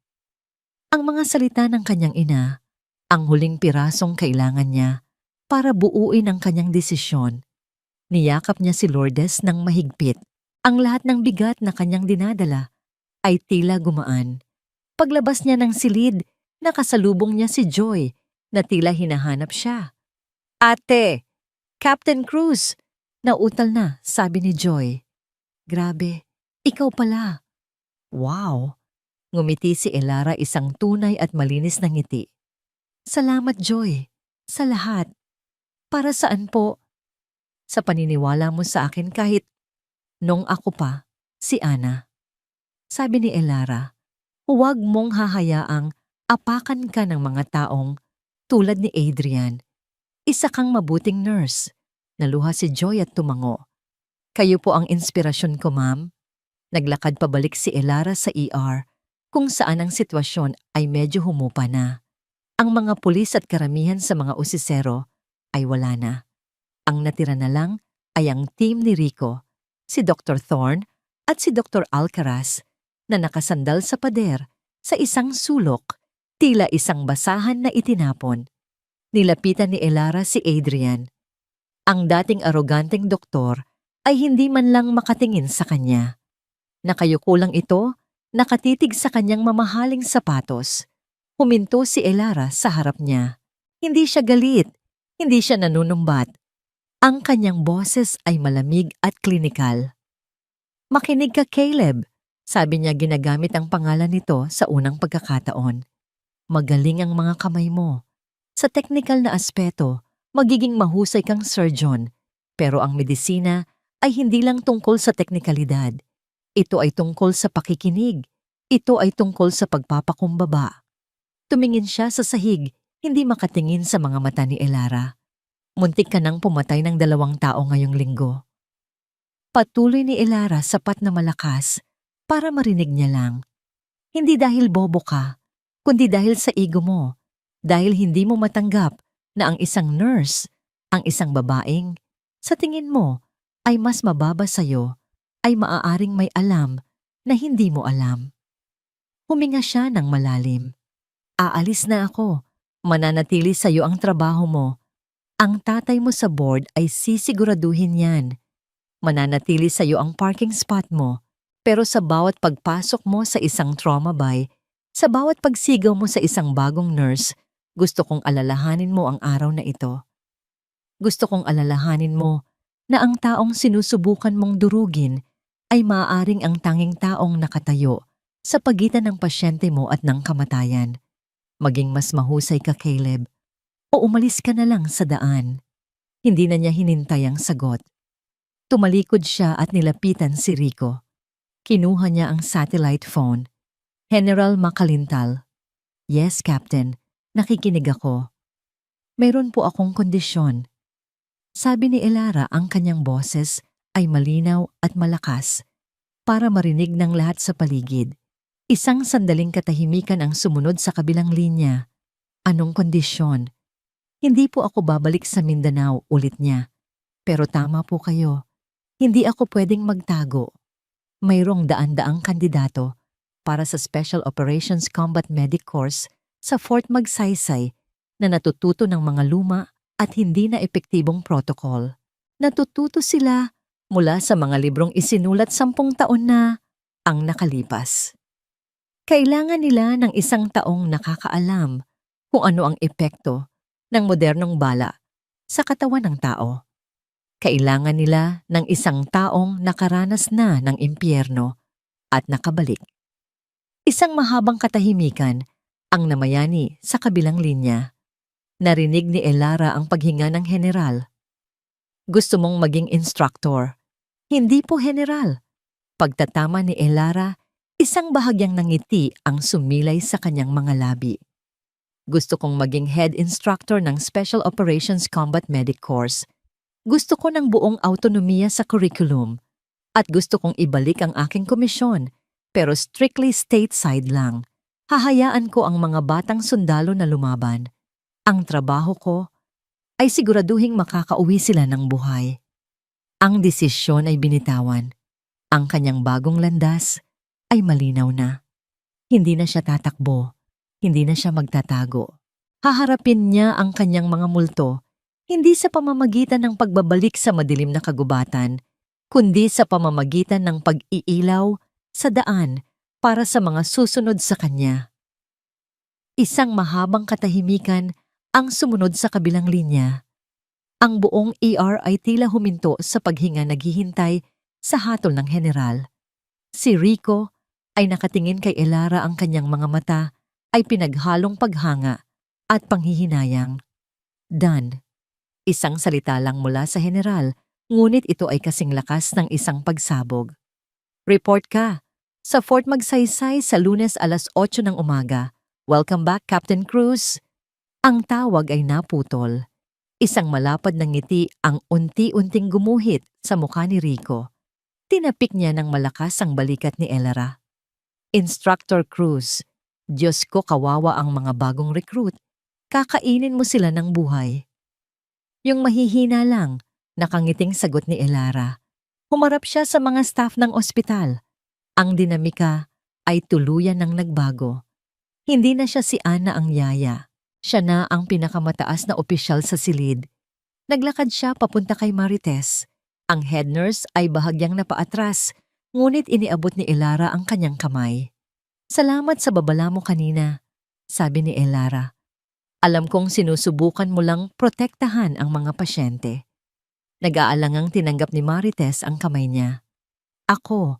Ang mga salita ng kanyang ina, ang huling pirasong kailangan niya para buuin ang kanyang desisyon. Niyakap niya si Lourdes ng mahigpit. Ang lahat ng bigat na kanyang dinadala ay tila gumaan. Paglabas niya ng silid, nakasalubong niya si Joy na tila hinahanap siya. "Ate, Captain Cruz!" Nautal na, sabi ni Joy. "Grabe, ikaw pala." "Wow, Ngumiti si Elara, isang tunay at malinis na ngiti. Salamat, Joy. Sa lahat. Para saan po? Sa paniniwala mo sa akin kahit nung ako pa, si Ana. Sabi ni Elara, huwag mong hahayaang apakan ka ng mga taong tulad ni Adrian. Isa kang mabuting nurse. Naluha si Joy at tumango. Kayo po ang inspirasyon ko, ma'am. Naglakad pabalik si Elara sa ER, kung saan ang sitwasyon ay medyo humupa na. Ang mga pulis at karamihan sa mga usisero ay wala na. Ang natira na lang ay ang team ni Rico, si Dr. Thorne at si Dr. Alcaraz na nakasandal sa pader sa isang sulok, tila isang basahan na itinapon. Nilapitan ni Elara si Adrian. Ang dating aroganteng doktor ay hindi man lang makatingin sa kanya. Nakayuko lang ito, nakatitig sa kanyang mamahaling sapatos. Huminto si Elara sa harap niya. Hindi siya galit, hindi siya nanunumbat. Ang kanyang boses ay malamig at klinikal. Makinig ka, Caleb, sabi niya ginagamit ang pangalan nito sa unang pagkakataon. Magaling ang mga kamay mo. Sa teknikal na aspeto, magiging mahusay kang surgeon, pero ang medisina ay hindi lang tungkol sa teknikalidad. Ito ay tungkol sa pakikinig. Ito ay tungkol sa pagpapakumbaba. Tumingin siya sa sahig, hindi makatingin sa mga mata ni Elara. Muntik ka nang pumatay ng 2 tao ngayong linggo. Patuloy ni Elara sapat na malakas para marinig niya lang. Hindi dahil bobo ka, kundi dahil sa ego mo. Dahil hindi mo matanggap na ang isang nurse, ang isang babaeng, sa tingin mo ay mas mababa sa'yo, ay maaaring may alam na hindi mo alam. Huminga siya ng malalim. Aalis na ako. Mananatili sa'yo ang trabaho mo. Ang tatay mo sa board ay sisiguraduhin yan. Mananatili sa'yo ang parking spot mo. Pero sa bawat pagpasok mo sa isang trauma bay, sa bawat pagsigaw mo sa isang bagong nurse, gusto kong alalahanin mo ang araw na ito. Gusto kong alalahanin mo na ang taong sinusubukan mong durugin ay maaaring ang tanging taong nakatayo sa pagitan ng pasyente mo at ng kamatayan. Maging mas mahusay ka, Caleb, o umalis ka na lang sa daan. Hindi na niya hinintay ang sagot. Tumalikod siya at nilapitan si Rico. Kinuha niya ang satellite phone. General Makalintal. Yes, Captain. Nakikinig ako. Mayroon po akong kondisyon. Sabi ni Elara, ang kanyang boses ay malinaw at malakas para marinig ng lahat sa paligid. Isang sandaling katahimikan ang sumunod sa kabilang linya. Anong kondisyon? Hindi po ako babalik sa Mindanao, ulit niya. Pero tama po kayo. Hindi ako pwedeng magtago. Mayroong daan-daang kandidato para sa Special Operations Combat Medic Course sa Fort Magsaysay na natututo ng mga luma at hindi na epektibong protocol. Natututo sila mula sa mga librong isinulat 10 taon na ang nakalipas. Kailangan nila ng isang taong nakakaalam kung ano ang epekto ng modernong bala sa katawan ng tao. Kailangan nila ng isang taong nakaranas na ng impyerno at nakabalik. Isang mahabang katahimikan ang namayani sa kabilang linya. Narinig ni Elara ang paghinga ng general. Gusto mong maging instructor? Hindi po, general. Pagtatama ni Elara, isang bahagyang nangiti ang sumilay sa kanyang mga labi. Gusto kong maging head instructor ng Special Operations Combat Medic Course. Gusto ko ng buong autonomiya sa curriculum. At gusto kong ibalik ang aking komisyon, pero strictly stateside lang. Hahayaan ko ang mga batang sundalo na lumaban. Ang trabaho ko ay siguraduhing makakauwi sila ng buhay. Ang desisyon ay binitawan. Ang kanyang bagong landas ay malinaw na. Hindi na siya tatakbo. Hindi na siya magtatago. Haharapin niya ang kanyang mga multo, hindi sa pamamagitan ng pagbabalik sa madilim na kagubatan, kundi sa pamamagitan ng pag-iilaw sa daan para sa mga susunod sa kanya. Isang mahabang katahimikan ang sumunod sa kabilang linya. Ang buong ER ay tila huminto sa paghinga, naghihintay sa hatol ng general. Si Rico ay nakatingin kay Elara, ang kanyang mga mata ay pinaghalong paghanga at panghihinayang. Dan, isang salita lang mula sa general, ngunit ito ay kasing lakas ng isang pagsabog. Report ka sa Fort Magsaysay sa Lunes alas 8 ng umaga. Welcome back, Captain Cruz. Ang tawag ay naputol. Isang malapad na ngiti ang unti-unting gumuhit sa mukha ni Rico. Tinapik niya ng malakas ang balikat ni Elara. Instructor Cruz, Diyos ko, kawawa ang mga bagong recruit. Kakainin mo sila ng buhay. Yung mahihina lang, nakangiting sagot ni Elara. Humarap siya sa mga staff ng ospital. Ang dinamika ay tuluyan ng nagbago. Hindi na siya si Ana ang yaya. Siya na ang pinakamataas na opisyal sa silid. Naglakad siya papunta kay Marites. Ang head nurse ay bahagyang napaatras, ngunit iniabot ni Elara ang kanyang kamay. Salamat sa babala mo kanina, sabi ni Elara. Alam kong sinusubukan mo lang protektahan ang mga pasyente. Nag-aalangang tinanggap ni Marites ang kamay niya. Ako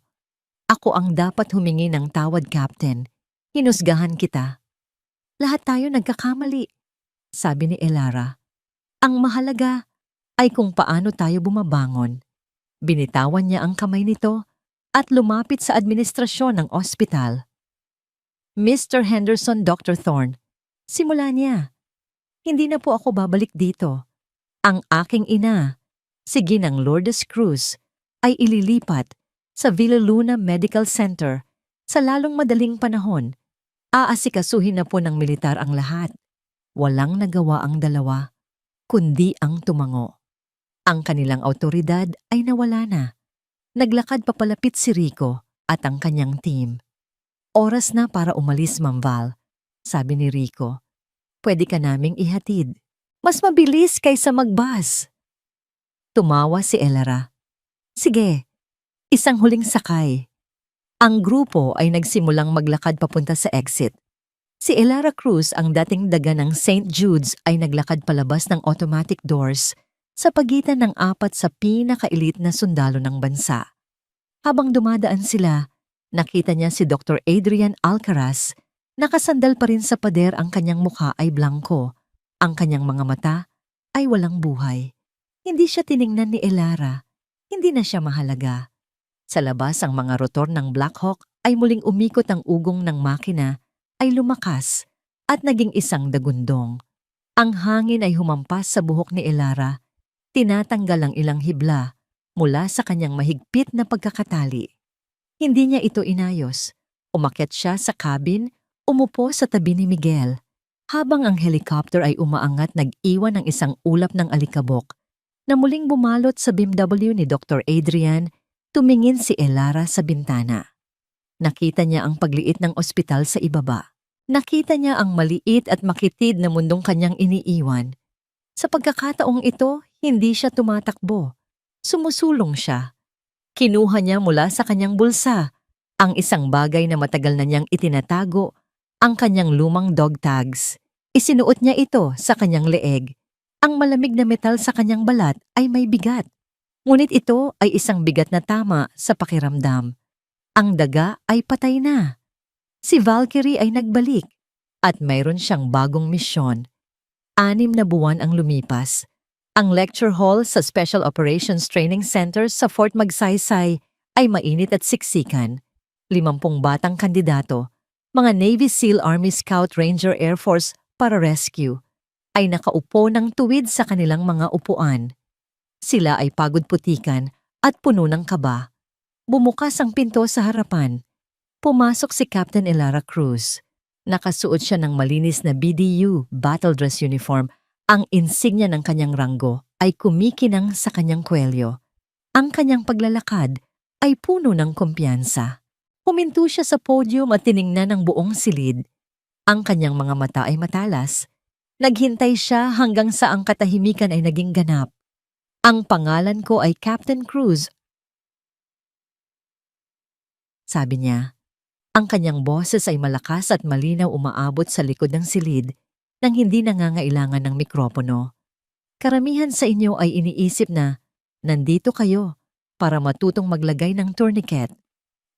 ang dapat humingi ng tawad, Captain. Hinusgahan kita. Lahat tayo nagkakamali, sabi ni Elara. Ang mahalaga ay kung paano tayo bumabangon. Binitawan niya ang kamay nito at lumapit sa administrasyon ng ospital. Mr. Henderson, Dr. Thorne, simula niya. Hindi na po ako babalik dito. Ang aking ina, si Ginang Lourdes Cruz, ay ililipat sa Villa Luna Medical Center sa lalong madaling panahon. Aasikasuhin na po ng militar ang lahat. Walang nagawa ang dalawa, kundi ang tumango. Ang kanilang awtoridad ay nawala na. Naglakad papalapit si Rico at ang kanyang team. Oras na para umalis, Ma'am Val, sabi ni Rico. Pwede ka naming ihatid. Mas mabilis kaysa magbus. Tumawa si Elara. Sige, isang huling sakay. Ang grupo ay nagsimulang maglakad papunta sa exit. Si Elara Cruz, ang dating daga ng St. Jude's, ay naglakad palabas ng automatic doors sa pagitan ng 4 sa pinakailit na sundalo ng bansa. Habang dumadaan sila, nakita niya si Dr. Adrian Alcaraz. Nakasandal pa rin sa pader, ang kanyang mukha ay blanco. Ang kanyang mga mata ay walang buhay. Hindi siya tiningnan ni Elara. Hindi na siya mahalaga. Sa labas, ang mga rotor ng Black Hawk ay muling umikot, ang ugong ng makina ay lumakas at naging isang dagundong. Ang hangin ay humampas sa buhok ni Elara, tinatanggal ang ilang hibla mula sa kanyang mahigpit na pagkakatali. Hindi niya ito inayos. Umakyat siya sa cabin, umupo sa tabi ni Miguel. Habang ang helicopter ay umaangat, nag-iwan ng isang ulap ng alikabok na muling bumalot sa BMW ni Dr. Adrian. Tumingin si Elara sa bintana. Nakita niya ang pagliit ng ospital sa ibaba. Nakita niya ang maliit at makitid na mundong kanyang iniiwan. Sa pagkakataong ito, hindi siya tumatakbo. Sumusulong siya. Kinuha niya mula sa kanyang bulsa ang isang bagay na matagal na niyang itinatago, ang kanyang lumang dog tags. Isinuot niya ito sa kanyang leeg. Ang malamig na metal sa kanyang balat ay may bigat. Ngunit ito ay isang bigat na tama sa pakiramdam. Ang daga ay patay na. Si Valkyrie ay nagbalik at mayroon siyang bagong misyon. 6 na buwan ang lumipas. Ang lecture hall sa Special Operations Training Center sa Fort Magsaysay ay mainit at siksikan. 50 batang kandidato, mga Navy SEAL, Army Scout, Ranger, Air Force para rescue, ay nakaupo ng tuwid sa kanilang mga upuan. Sila ay pagod putikan at puno ng kaba. Bumukas ang pinto sa harapan. Pumasok si Captain Elara Cruz. Nakasuot siya ng malinis na BDU battle dress uniform. Ang insignia ng kanyang ranggo ay kumikinang sa kanyang kwelyo. Ang kanyang paglalakad ay puno ng kumpiyansa. Huminto siya sa podium at tiningnan ang buong silid. Ang kanyang mga mata ay matalas. Naghintay siya hanggang sa ang katahimikan ay naging ganap. Ang pangalan ko ay Captain Cruz, sabi niya. Ang kanyang boses ay malakas at malinaw, umaabot sa likod ng silid nang hindi nangangailangan ng mikropono. Karamihan sa inyo ay iniisip na nandito kayo para matutong maglagay ng tourniquet.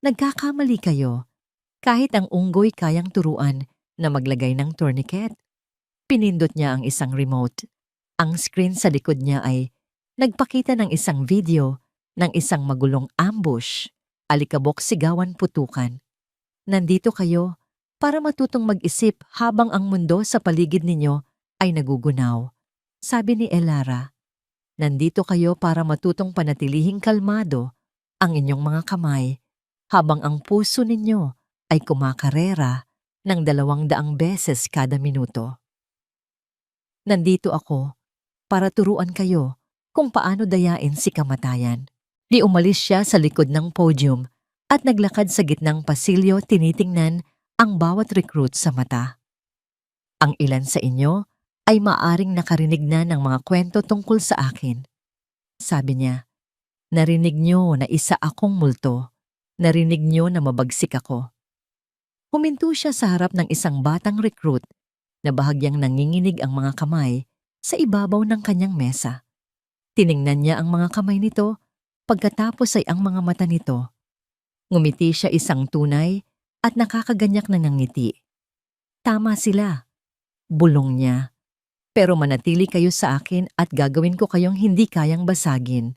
Nagkakamali kayo. Kahit ang unggoy kayang turuan na maglagay ng tourniquet. Pinindot niya ang isang remote. Ang screen sa likod niya ay nagpakita ng isang video ng isang magulong ambush, alikabok, sigawan, putukan. Nandito kayo para matutong mag-isip habang ang mundo sa paligid ninyo ay nagugunaw. Sabi ni Elara, nandito kayo para matutong panatilihing kalmado ang inyong mga kamay habang ang puso ninyo ay kumakarera ng 200 beses kada minuto. Nandito ako para turuan kayo kung paano dayain si kamatayan. Di umalis siya sa likod ng podium at naglakad sa gitnang pasilyo, tinitingnan ang bawat recruit sa mata. Ang ilan sa inyo ay maaring nakarinig na ng mga kwento tungkol sa akin. Sabi niya, narinig niyo na isa akong multo. Narinig niyo na mabagsik ako. Huminto siya sa harap ng isang batang recruit na bahagyang nanginginig ang mga kamay sa ibabaw ng kanyang mesa. Tiningnan niya ang mga kamay nito, pagkatapos ay ang mga mata nito. Ngumiti siya, isang tunay at nakakaganyak na ngiti. Tama sila, bulong niya. Pero manatili kayo sa akin at gagawin ko kayong hindi kayang basagin.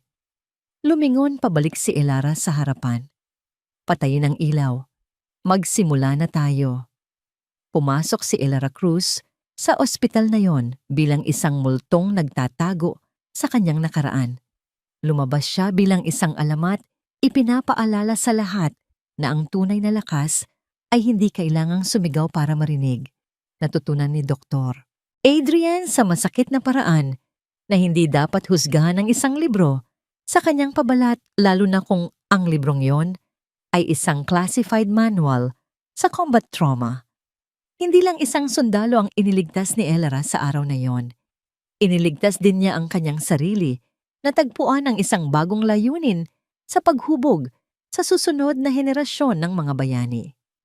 Lumingon pabalik si Elara sa harapan. Patayin ang ilaw. Magsimula na tayo. Pumasok si Elara Cruz sa ospital na yon bilang isang multong nagtatago sa kanyang nakaraan. Lumabas siya bilang isang alamat, ipinapaalala sa lahat na ang tunay na lakas ay hindi kailangang sumigaw para marinig. Natutunan ni Dr. Adrian sa masakit na paraan na hindi dapat husgahan ng isang libro sa kanyang pabalat, lalo na kung ang librong yon ay isang classified manual sa combat trauma. Hindi lang isang sundalo ang iniligtas ni Elara sa araw na yon. Iniligtas din niya ang kanyang sarili na tagpuan ang isang bagong layunin sa paghubog sa susunod na henerasyon ng mga bayani.